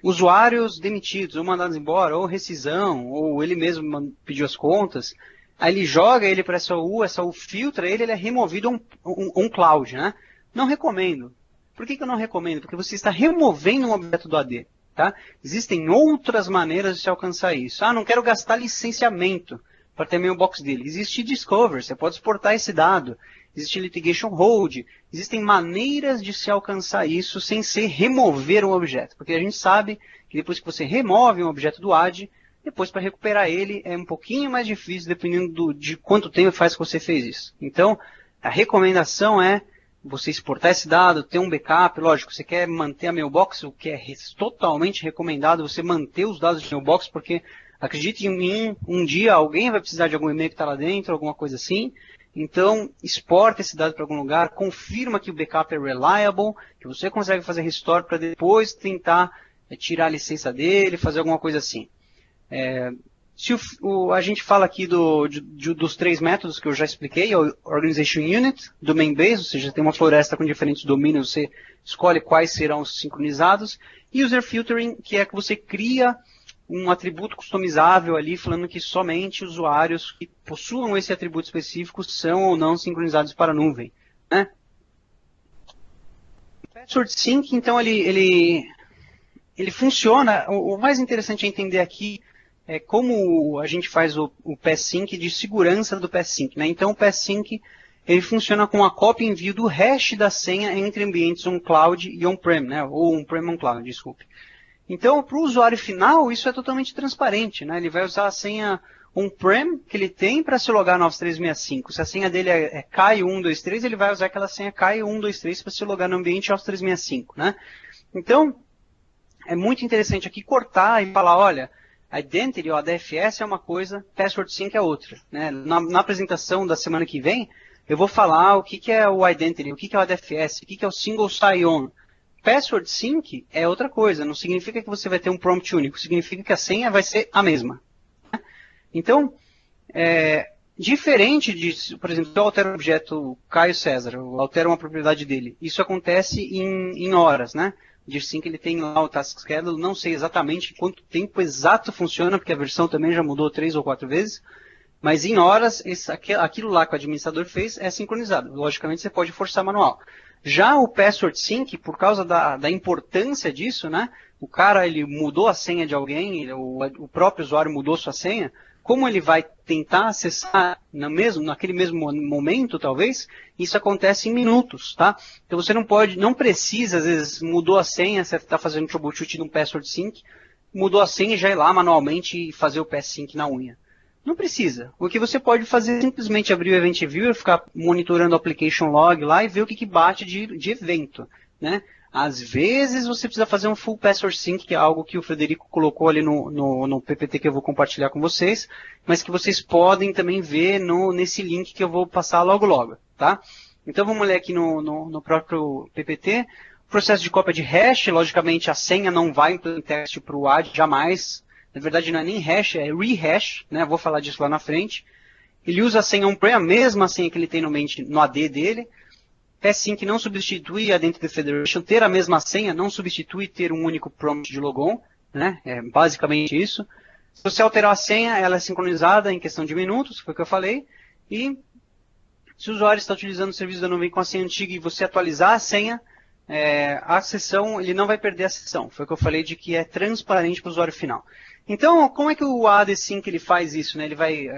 Speaker 1: usuários demitidos, ou mandados embora, ou rescisão, ou ele mesmo pediu as contas. Aí ele joga ele para essa U filtra ele é removido um cloud, né? Não recomendo. Por que eu não recomendo? Porque você está removendo um objeto do AD, tá? Existem outras maneiras de se alcançar isso. Não quero gastar licenciamento para ter mailbox dele. Existe Discover, você pode exportar esse dado. Existe Litigation Hold. Existem maneiras de se alcançar isso sem ser remover um objeto. Porque a gente sabe que depois que você remove um objeto do AD, depois para recuperar ele é um pouquinho mais difícil, dependendo de quanto tempo faz que você fez isso. Então, a recomendação é você exportar esse dado, ter um backup. Lógico, você quer manter a mailbox, o que é totalmente recomendado, você manter os dados de mailbox, porque acredite em mim, um dia alguém vai precisar de algum e-mail que está lá dentro, alguma coisa assim. Então, exporta esse dado para algum lugar, confirma que o backup é reliable, que você consegue fazer restore para depois tentar tirar a licença dele, fazer alguma coisa assim. Se a gente fala aqui dos 3 métodos que eu já expliquei, o Organization Unit, Domain Base, ou seja, tem uma floresta com diferentes domínios, você escolhe quais serão os sincronizados, e User Filtering, que é que você cria um atributo customizável ali, falando que somente usuários que possuam esse atributo específico são ou não sincronizados para a nuvem, né? Password Sync, então, ele funciona. O mais interessante é entender aqui é como a gente faz o PassSync de segurança do PassSync, né? Então, o PassSync ele funciona com a cópia e envio do hash da senha entre ambientes on-cloud e on-prem, né? Ou on-prem on-cloud, desculpe. Então, para o usuário final, isso é totalmente transparente, né? Ele vai usar a senha on-prem que ele tem para se logar no Office 365. Se a senha dele é Caio123, ele vai usar aquela senha Caio123 para se logar no ambiente Office 365, né? Então, é muito interessante aqui cortar e falar, olha, Identity ou ADFS é uma coisa, Password Sync é outra, né? Na apresentação da semana que vem, eu vou falar o que é o Identity, o que é o ADFS, o que é o Single Sign-On. Password Sync é outra coisa, não significa que você vai ter um prompt único, significa que a senha vai ser a mesma. Então, diferente de, por exemplo, se eu altero o objeto Caio César, eu altero uma propriedade dele, isso acontece em horas, né? O DIRSync ele tem lá o Task Schedule, não sei exatamente quanto tempo exato funciona, porque a versão também já mudou 3 ou 4 vezes, mas em horas, aquilo lá que o administrador fez é sincronizado. Logicamente, você pode forçar manual. Já o Password Sync, por causa da importância disso, né? O cara ele mudou a senha de alguém, o próprio usuário mudou sua senha, como ele vai tentar acessar naquele mesmo momento, talvez, isso acontece em minutos, tá? Então você não precisa, às vezes, mudou a senha, você está fazendo troubleshoot no Password Sync, mudou a senha e já ir lá manualmente e fazer o PassSync na unha. Não precisa. O que você pode fazer é simplesmente abrir o Event Viewer, ficar monitorando o Application Log lá e ver o que bate de evento, né? Às vezes você precisa fazer um Full Password Sync, que é algo que o Frederico colocou ali no PPT que eu vou compartilhar com vocês, mas que vocês podem também ver nesse link que eu vou passar logo, tá? Então vamos ler aqui no próprio PPT. O processo de cópia de hash, logicamente a senha não vai em plain text para o AD, jamais. Na verdade não é nem hash, é rehash, né? Vou falar disso lá na frente. Ele usa a senha on-prem, a mesma senha que ele tem no AD dele. PassSync não substitui a Identity Federation, ter a mesma senha não substitui ter um único prompt de logon, né? É basicamente isso. Se você alterar a senha, ela é sincronizada em questão de minutos, foi o que eu falei, e se o usuário está utilizando o serviço da nuvem com a senha antiga e você atualizar a senha, a sessão, ele não vai perder a sessão, foi o que eu falei de que é transparente para o usuário final. Então, como é que o ADSync ele faz isso, né? Ele vai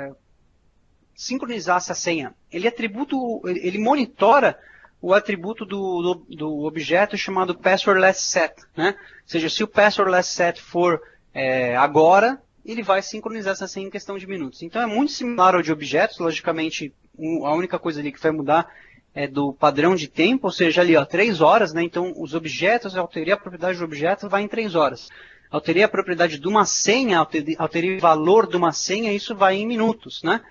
Speaker 1: sincronizar essa senha. Ele monitora o atributo do objeto chamado passwordless set, né? Ou seja, se o passwordless set for agora, ele vai sincronizar essa senha em questão de minutos. Então é muito similar ao de objetos, logicamente a única coisa ali que vai mudar é do padrão de tempo, ou seja, ali 3 horas, né? Então os objetos, eu alterei a propriedade do objeto, vai em 3 horas. Alterei a propriedade de uma senha, alterei o valor de uma senha, isso vai em minutos, né?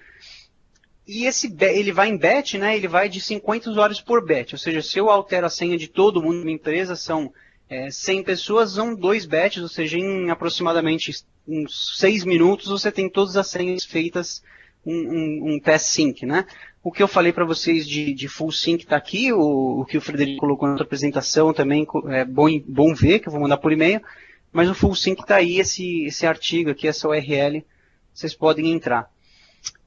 Speaker 1: E ele vai em batch, né? Ele vai de 50 usuários por batch. Ou seja, se eu altero a senha de todo mundo na empresa, são 100 pessoas, são 2 batches, ou seja, em aproximadamente uns 6 minutos você tem todas as senhas feitas um PassSync, né? O que eu falei para vocês de Full Sync está aqui, o que o Frederico colocou na outra apresentação também é bom ver, que eu vou mandar por e-mail, mas o Full Sync está aí, esse artigo aqui, essa URL, vocês podem entrar.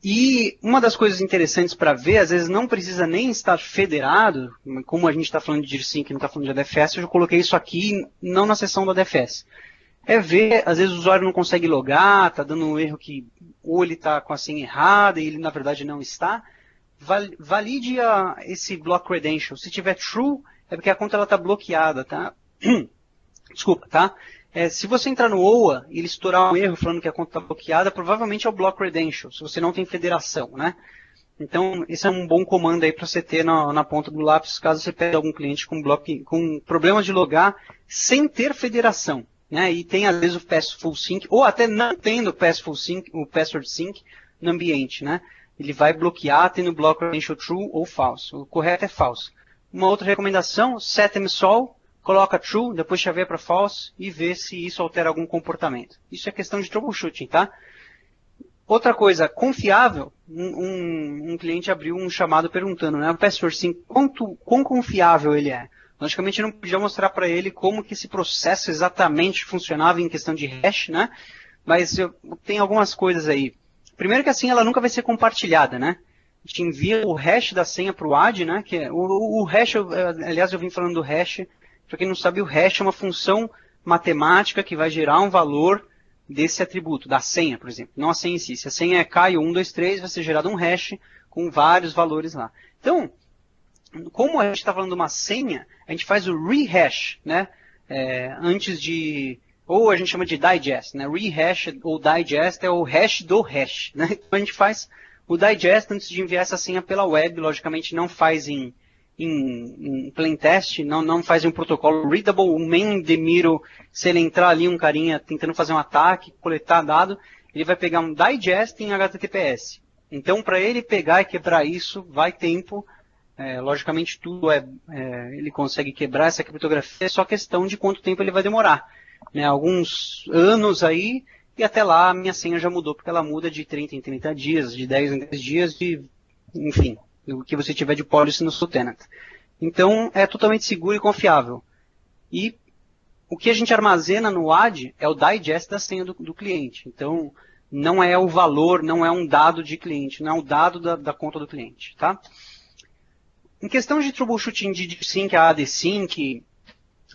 Speaker 1: E uma das coisas interessantes para ver, às vezes não precisa nem estar federado, como a gente está falando de DIRSync e não está falando de ADFS, eu já coloquei isso aqui, não na seção do ADFS. É ver, às vezes o usuário não consegue logar, está dando um erro que ou ele está com a senha errada e ele na verdade não está. Valide esse block credential. Se tiver true, é porque a conta está bloqueada, tá? Desculpa, tá? Se você entrar no OA e ele estourar um erro falando que a conta está bloqueada, provavelmente é o block credential, se você não tem federação, né? Então, esse é um bom comando aí para você ter na ponta do lápis, caso você pegue algum cliente com problema de logar sem ter federação, né? E tem às vezes o Passfull Sync, ou até não tendo o Passfull Sync, o Password Sync no ambiente, né? Ele vai bloquear tendo block credential true ou false. O correto é false. Uma outra recomendação, set msol, coloca true, depois chaveia para false e vê se isso altera algum comportamento. Isso é questão de troubleshooting, tá? Outra coisa, confiável, um cliente abriu um chamado perguntando, né, o Password Sync, quão confiável ele é? Logicamente eu não podia mostrar para ele como que esse processo exatamente funcionava em questão de hash, né? Mas tem algumas coisas aí. Primeiro que a senha ela nunca vai ser compartilhada, né? A gente envia o hash da senha para o AD, né? Que o hash, aliás eu vim falando do hash Para quem não sabe, o hash é uma função matemática que vai gerar um valor desse atributo, da senha, por exemplo. Não a senha em si. Se a senha é Caio123, vai ser gerado um hash com vários valores lá. Então, como a gente está falando de uma senha, a gente faz o rehash, né? Antes de... Ou a gente chama de digest, né? Rehash ou digest é o hash do hash, né? Então a gente faz o digest antes de enviar essa senha pela web. Logicamente não faz em plain test, não faz em um protocolo readable. O main demiro, se ele entrar ali, um carinha tentando fazer um ataque, coletar dado, ele vai pegar um digest em HTTPS. Então, para ele pegar e quebrar isso, vai tempo. Logicamente, tudo ele consegue quebrar essa criptografia, é só questão de quanto tempo ele vai demorar. Né? Alguns anos aí, e até lá a minha senha já mudou, porque ela muda de 30 em 30 dias, de 10 em 10 dias, enfim, o que você tiver de policy no seu tenant. Então, é totalmente seguro e confiável. E o que a gente armazena no AD é o digest da senha do cliente. Então, não é o valor, não é um dado de cliente, não é o dado da conta do cliente. Tá? Em questão de troubleshooting de DSync a ADSync,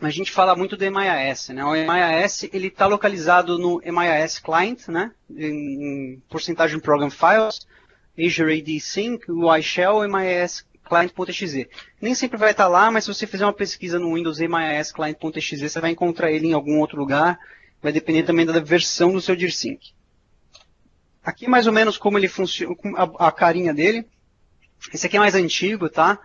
Speaker 1: a gente fala muito do MIAS. Né? O MIAS está localizado no MIAS Client, né? Em porcentagem Program Files, Azure AD Sync, o iShell, MIAS Client.exe. Nem sempre vai estar lá, mas se você fizer uma pesquisa no Windows MIAS Client.exe, você vai encontrar ele em algum outro lugar. Vai depender também da versão do seu DSync. Aqui mais ou menos como ele funciona, a carinha dele. Esse aqui é mais antigo, tá?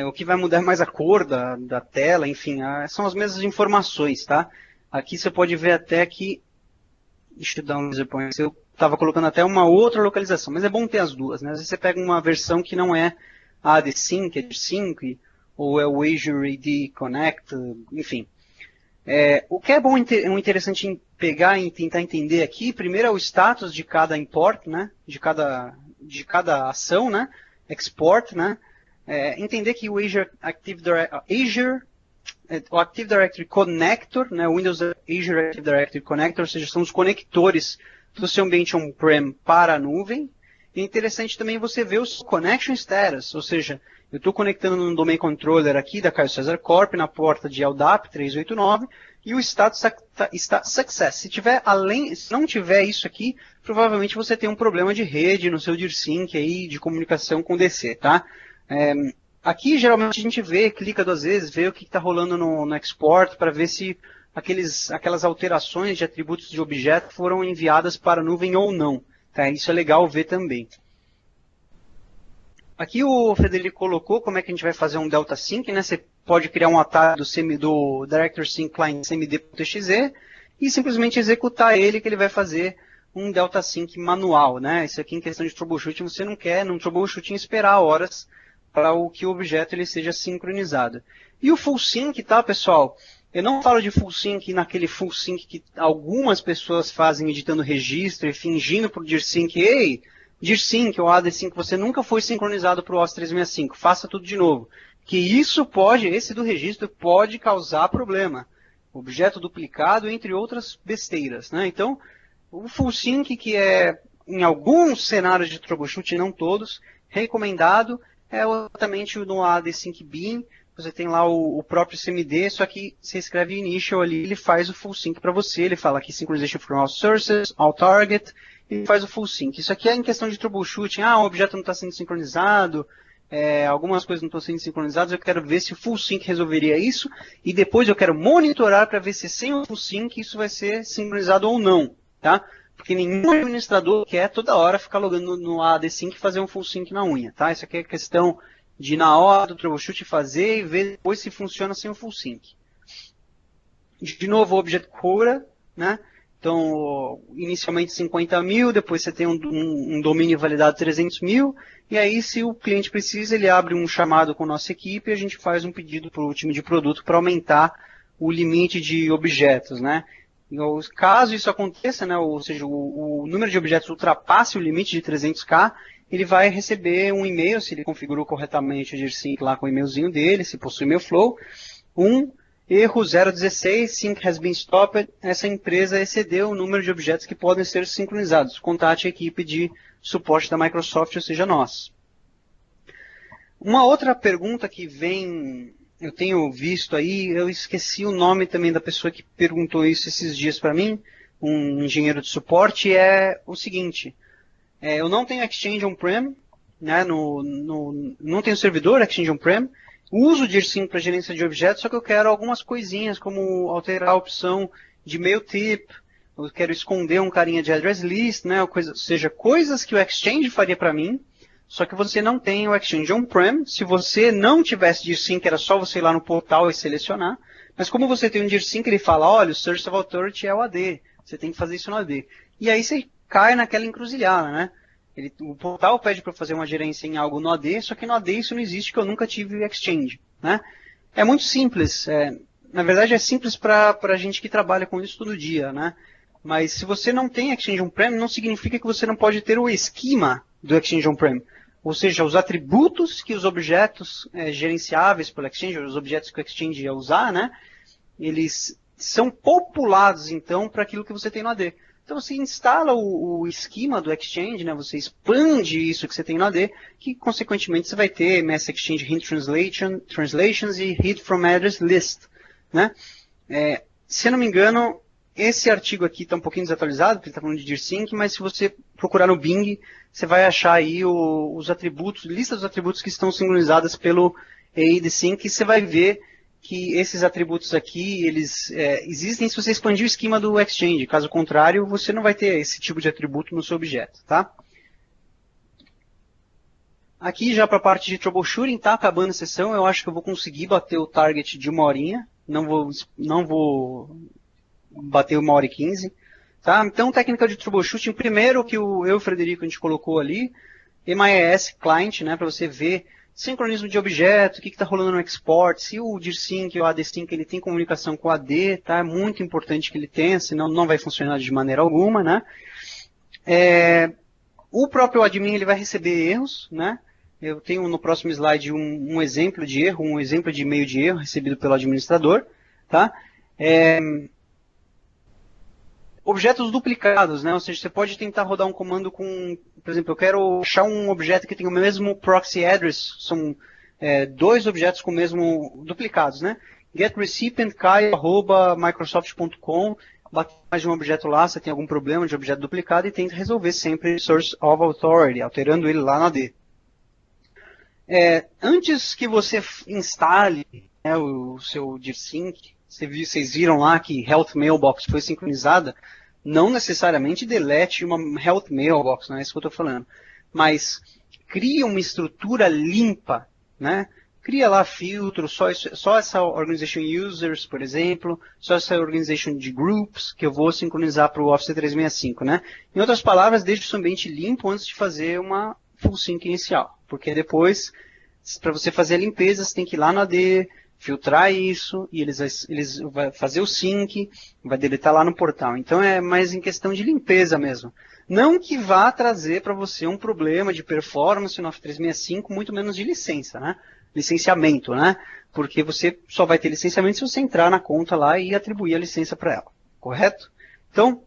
Speaker 1: O que vai mudar é mais a cor da tela, enfim, são as mesmas informações, tá? Aqui você pode ver até que, deixa eu dar um laser point, eu estava colocando até uma outra localização, mas é bom ter as duas, né? Às vezes você pega uma versão que não é a AD5, é DSync, ou é o Azure AD Connect, enfim. O que é bom, interessante em pegar e tentar entender aqui, primeiro é o status de cada import, né? De cada ação, né? Export, né? Entender que o Azure Active Directory Connector, né? O Windows Azure Active Directory Connector, ou seja, são os conectores do seu ambiente on-prem para a nuvem. E é interessante também você ver os connection status, ou seja, eu estou conectando num domain controller aqui da Caio César Corp na porta de LDAP 389 e o status está success. Se não tiver isso aqui, provavelmente você tem um problema de rede no seu DSync aí, de comunicação com DC, tá? Aqui geralmente a gente clica duas vezes, vê o que está rolando no export para ver se aquelas alterações de atributos de objeto foram enviadas para a nuvem ou não. Tá? Isso é legal ver também. Aqui o Federico colocou como é que a gente vai fazer um delta sync, né? Você pode criar um atalho do Director Sync Client cmd.exe e simplesmente executar ele, que ele vai fazer um delta sync manual, né? Isso aqui em questão de troubleshooting, você não quer num troubleshooting esperar horas para que o objeto ele seja sincronizado. E o full sync, tá, pessoal? Eu não falo de full sync naquele full sync que algumas pessoas fazem editando registro e fingindo para o DSync, ei, DSync ou AD5, você nunca foi sincronizado para o OS 365, faça tudo de novo. Que esse do registro pode causar problema. Objeto duplicado, entre outras besteiras, né? Então, o full sync, que é em alguns cenários de troubleshooting, não todos, recomendado, é exatamente no AD5 Bin. Você tem lá o próprio CMD, só que você escreve initial ali, ele faz o full sync para você, ele fala aqui synchronization from all sources, all target, e faz o full sync. Isso aqui é em questão de troubleshooting, o objeto não está sendo sincronizado, algumas coisas não estão sendo sincronizadas, eu quero ver se o full sync resolveria isso, e depois eu quero monitorar para ver se sem o full sync isso vai ser sincronizado ou não, tá? Porque nenhum administrador quer toda hora ficar logando no AD5 e fazer um full sync na unha, tá? Isso aqui é questão de na hora do troubleshoot fazer e ver depois se funciona sem o full sync. De novo o Object Quota, né? Então, inicialmente 50 mil, depois você tem um domínio validado 300 mil, e aí se o cliente precisa, ele abre um chamado com a nossa equipe e a gente faz um pedido para o time de produto para aumentar o limite de objetos, né? Caso isso aconteça, né, ou seja, o número de objetos ultrapasse o limite de 300k, ele vai receber um e-mail, se ele configurou corretamente o DSync lá com o e-mailzinho dele, se possui e-mail flow, erro 016, sync has been stopped, essa empresa excedeu o número de objetos que podem ser sincronizados. Contate a equipe de suporte da Microsoft, ou seja, nós. Uma outra pergunta que vem eu tenho visto aí, eu esqueci o nome também da pessoa que perguntou isso esses dias para mim, um engenheiro de suporte, é o seguinte, eu não tenho Exchange on-prem, né, não tenho servidor Exchange on-prem, uso o DIR5 para gerência de objetos, só que eu quero algumas coisinhas, como alterar a opção de mail tip, eu quero esconder um carinha de address list, né, ou seja, coisas que o Exchange faria para mim, só que você não tem o Exchange on-prem. Se você não tivesse DIR5, era só você ir lá no portal e selecionar. Mas como você tem um DIR5, ele fala, olha, o Source of Authority é o AD. Você tem que fazer isso no AD. E aí você cai naquela encruzilhada, né? O portal pede para fazer uma gerência em algo no AD, só que no AD isso não existe, que eu nunca tive Exchange, né? É muito simples. Na verdade é simples para a gente que trabalha com isso todo dia, né? Mas se você não tem Exchange on-prem, não significa que você não pode ter o esquema do Exchange on-prem. Ou seja, os atributos que os objetos gerenciáveis pelo Exchange, os objetos que o Exchange ia usar, né, eles são populados, então, para aquilo que você tem no AD. Então, você instala o esquema do Exchange, né, você expande isso que você tem no AD, que, consequentemente, você vai ter MS Exchange Hint Translations e Hid from Address List. Né? Se eu não me engano, esse artigo aqui está um pouquinho desatualizado, porque ele está falando de DIR5, mas se você procurar no Bing, você vai achar aí os atributos, lista dos atributos que estão sincronizadas pelo EID5, e você vai ver que esses atributos aqui, eles existem se você expandir o esquema do Exchange. Caso contrário, você não vai ter esse tipo de atributo no seu objeto. Tá? Aqui já para a parte de troubleshooting, está acabando a sessão, eu acho que eu vou conseguir bater o target de 1h. Não vou bater 1h15. Tá? Então, técnica de troubleshooting, primeiro que eu e o Frederico a gente colocou ali, MIS Client, né, para você ver sincronismo de objeto, o que está rolando no export, se o DIR5 ou o AD5 ele tem comunicação com o AD, tá? É muito importante que ele tenha, senão não vai funcionar de maneira alguma. Né? O próprio admin ele vai receber erros, né? Eu tenho no próximo slide um exemplo de erro, um exemplo de e-mail de erro recebido pelo administrador. Tá? Objetos duplicados, né? Ou seja, você pode tentar rodar um comando com, por exemplo, eu quero achar um objeto que tem o mesmo proxy address, são dois objetos com o mesmo duplicados, né? getRecipientKaio@microsoft.com, bate mais de um objeto lá, você tem algum problema de objeto duplicado e tenta resolver sempre Source of Authority, alterando ele lá na D. Antes que você instale, né, o seu DIR5, vocês viram lá que Health Mailbox foi sincronizada, não necessariamente delete uma Health Mailbox, não é isso que eu estou falando, mas cria uma estrutura limpa, né? Cria lá filtro, só essa Organization Users, por exemplo, só essa Organization de Groups, que eu vou sincronizar para o Office 365, né? Em outras palavras, deixe o seu ambiente limpo antes de fazer uma full sync inicial, porque depois, para você fazer a limpeza, você tem que ir lá no AD, filtrar isso, e eles vão fazer o sync, vai deletar lá no portal. Então é mais em questão de limpeza mesmo. Não que vá trazer para você um problema de performance no Office 365, muito menos de licença, né? Licenciamento, né? Porque você só vai ter licenciamento se você entrar na conta lá e atribuir a licença para ela, correto? Então,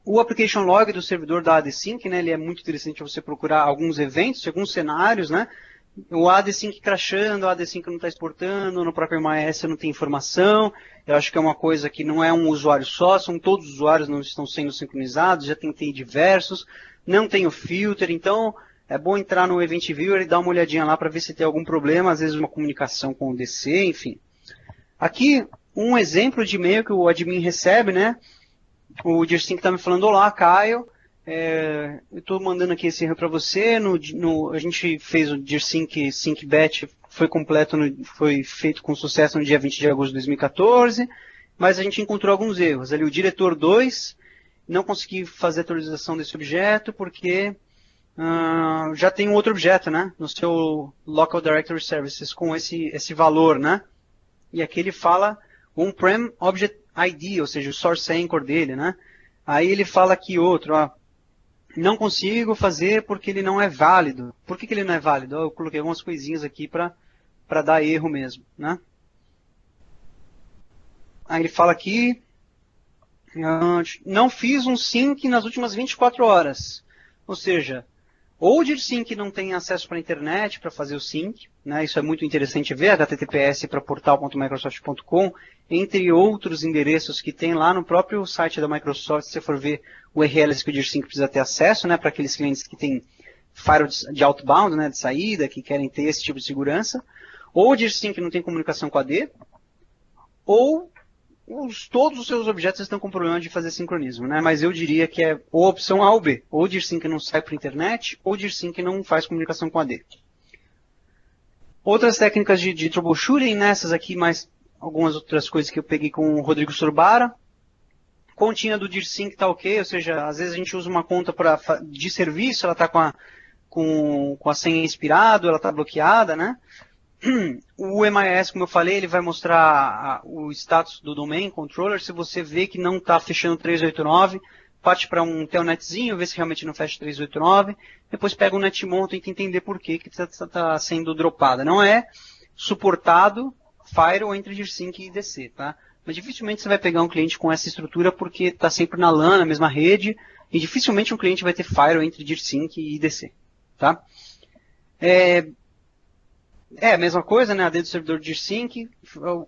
Speaker 1: o application log do servidor da AD5, né, ele é muito interessante você procurar alguns eventos, alguns cenários, né? O AD5 crashando, o AD5 não está exportando, no próprio MIS não tem informação. Eu acho que é uma coisa que não é um usuário só, são todos os usuários não estão sendo sincronizados, já tentei diversos, não tem o filter, então é bom entrar no Event Viewer e dar uma olhadinha lá para ver se tem algum problema, às vezes uma comunicação com o DC, enfim. Aqui, um exemplo de e-mail que o admin recebe, né? O DIR5 está me falando, olá, Caio. Eu estou mandando aqui esse erro para você. A gente fez o DIR5 Sync Batch, foi feito com sucesso no dia 20 de agosto de 2014, mas a gente encontrou alguns erros. Ali o diretor 2 não consegui fazer a atualização desse objeto porque já tem um outro objeto, né, no seu Local Directory Services com esse valor, né? E aqui ele fala on-prem Object ID, ou seja, o source anchor dele, né? Aí ele fala aqui outro, não consigo fazer porque ele não é válido. Por que ele não é válido? Eu coloquei algumas coisinhas aqui para dar erro mesmo, né? Aí ele fala aqui, não fiz um sync nas últimas 24 horas. Ou seja, Ou o DIRSync não tem acesso para a internet para fazer o sync, né? Isso é muito interessante ver, https para portal.microsoft.com, entre outros endereços que tem lá no próprio site da Microsoft, se você for ver URLs que o DIRSync precisa ter acesso, né? Para aqueles clientes que têm firewall de outbound, né? De saída, que querem ter esse tipo de segurança. Ou o DIRSync não tem comunicação com a AD, ou todos os seus objetos estão com problema de fazer sincronismo, né? Mas eu diria que é ou a opção A ou B. Ou o DIRSync não sai para a internet, ou o DIRSync não faz comunicação com a AD. Outras técnicas de troubleshooting, nessas aqui, mais algumas outras coisas que eu peguei com o Rodrigo Sorbara. Continha do DIRSync está ok, ou seja, às vezes a gente usa uma conta de serviço, ela está com a senha expirada, ela está bloqueada, né? O MIS, como eu falei, ele vai mostrar o status do domain controller. Se você vê que não está fechando 389, parte para um telnetzinho, vê se realmente não fecha 389, depois pega o netmon, tenta entender por que está sendo dropada. Não é suportado firewall entre DIRSync e IDC, tá? Mas dificilmente você vai pegar um cliente com essa estrutura porque está sempre na LAN, na mesma rede, e dificilmente um cliente vai ter firewall entre DIRSync e IDC, tá? A mesma coisa, né? A AD do servidor DIRSync.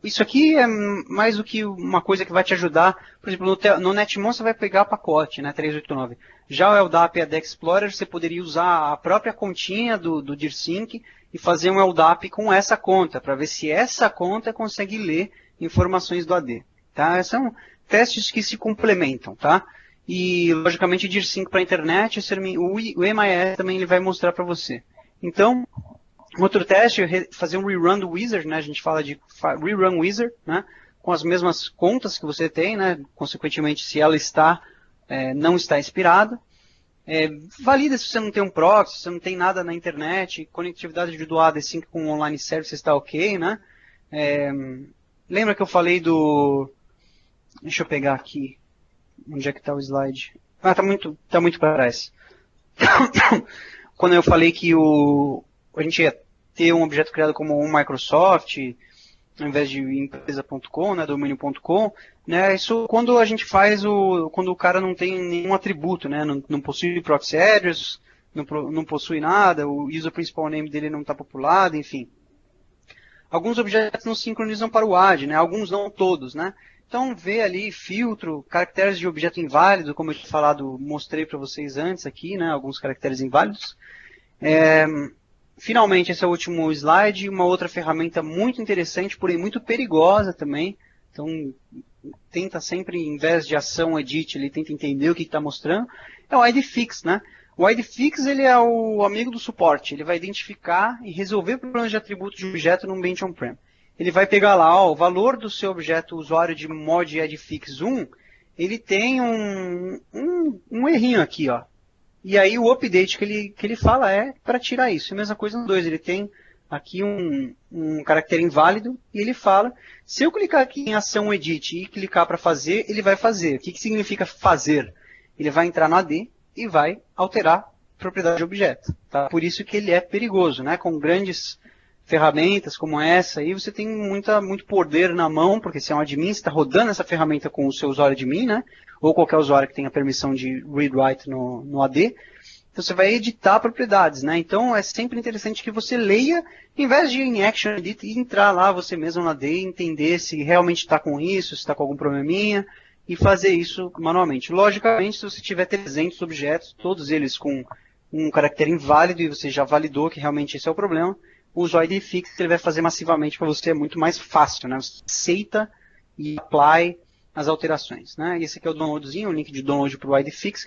Speaker 1: Isso aqui é mais do que uma coisa que vai te ajudar. Por exemplo, no netmon você vai pegar o pacote, né? 389. Já o LDAP e a AD Explorer, você poderia usar a própria continha do DIRSync e fazer um LDAP com essa conta, para ver se essa conta consegue ler informações do AD. Tá? São testes que se complementam, tá? E, logicamente, o DIRSync para a internet, o MIS também ele vai mostrar para você. Então, outro teste é fazer um rerun do wizard, né? A gente fala de rerun wizard, né? Com as mesmas contas que você tem, né? Consequentemente, se ela não está expirada. Valida se você não tem um proxy, se você não tem nada na internet, conectividade de do AD5 com online service está ok, né? Lembra que eu falei do... Deixa eu pegar aqui. Onde é que está o slide? Tá muito para trás. Quando eu falei que a gente ia ter um objeto criado como um Microsoft, ao invés de empresa.com, né, domínio.com, né, isso quando a gente faz quando o cara não tem nenhum atributo, né, não possui proxy address, não possui nada, o user principal name dele não está populado, enfim. Alguns objetos não sincronizam para o AD, né, alguns não todos, né. Então vê ali filtro, caracteres de objeto inválido, como eu tinha mostrei para vocês antes aqui, né, alguns caracteres inválidos. Finalmente, esse é o último slide, uma outra ferramenta muito interessante, porém muito perigosa também. Então, tenta sempre, em vez de ação edit, ele tenta entender o que está mostrando. É o IDFix, né? O IDFix, ele é o amigo do suporte. Ele vai identificar e resolver problemas de atributos de objeto no ambiente on-prem. Ele vai pegar lá, o valor do seu objeto usuário de mod IDFix 1, ele tem um errinho aqui, ó. E aí o update que ele fala é para tirar isso. A mesma coisa no 2, ele tem aqui um caractere inválido e ele fala, se eu clicar aqui em ação edit e clicar para fazer, ele vai fazer. O que significa fazer? Ele vai entrar no AD e vai alterar a propriedade de objeto. Tá? Por isso que ele é perigoso, né? Com grandes ferramentas como essa, aí você tem muito poder na mão, porque se é um admin, você está rodando essa ferramenta com o seu usuário admin, né? Ou qualquer usuário que tenha permissão de read-write no AD, então você vai editar propriedades, né? Então é sempre interessante que você leia, em vez de ir em Action Edit, e entrar lá você mesmo no AD, entender se realmente está com isso, se está com algum probleminha, e fazer isso manualmente. Logicamente, se você tiver 300 objetos, todos eles com um caractere inválido, e você já validou que realmente esse é o problema, o usuário IDFix ele vai fazer massivamente para você, é muito mais fácil, né? Você aceita e apply as alterações, né? Esse aqui é o downloadzinho, o link de download para o IDFix,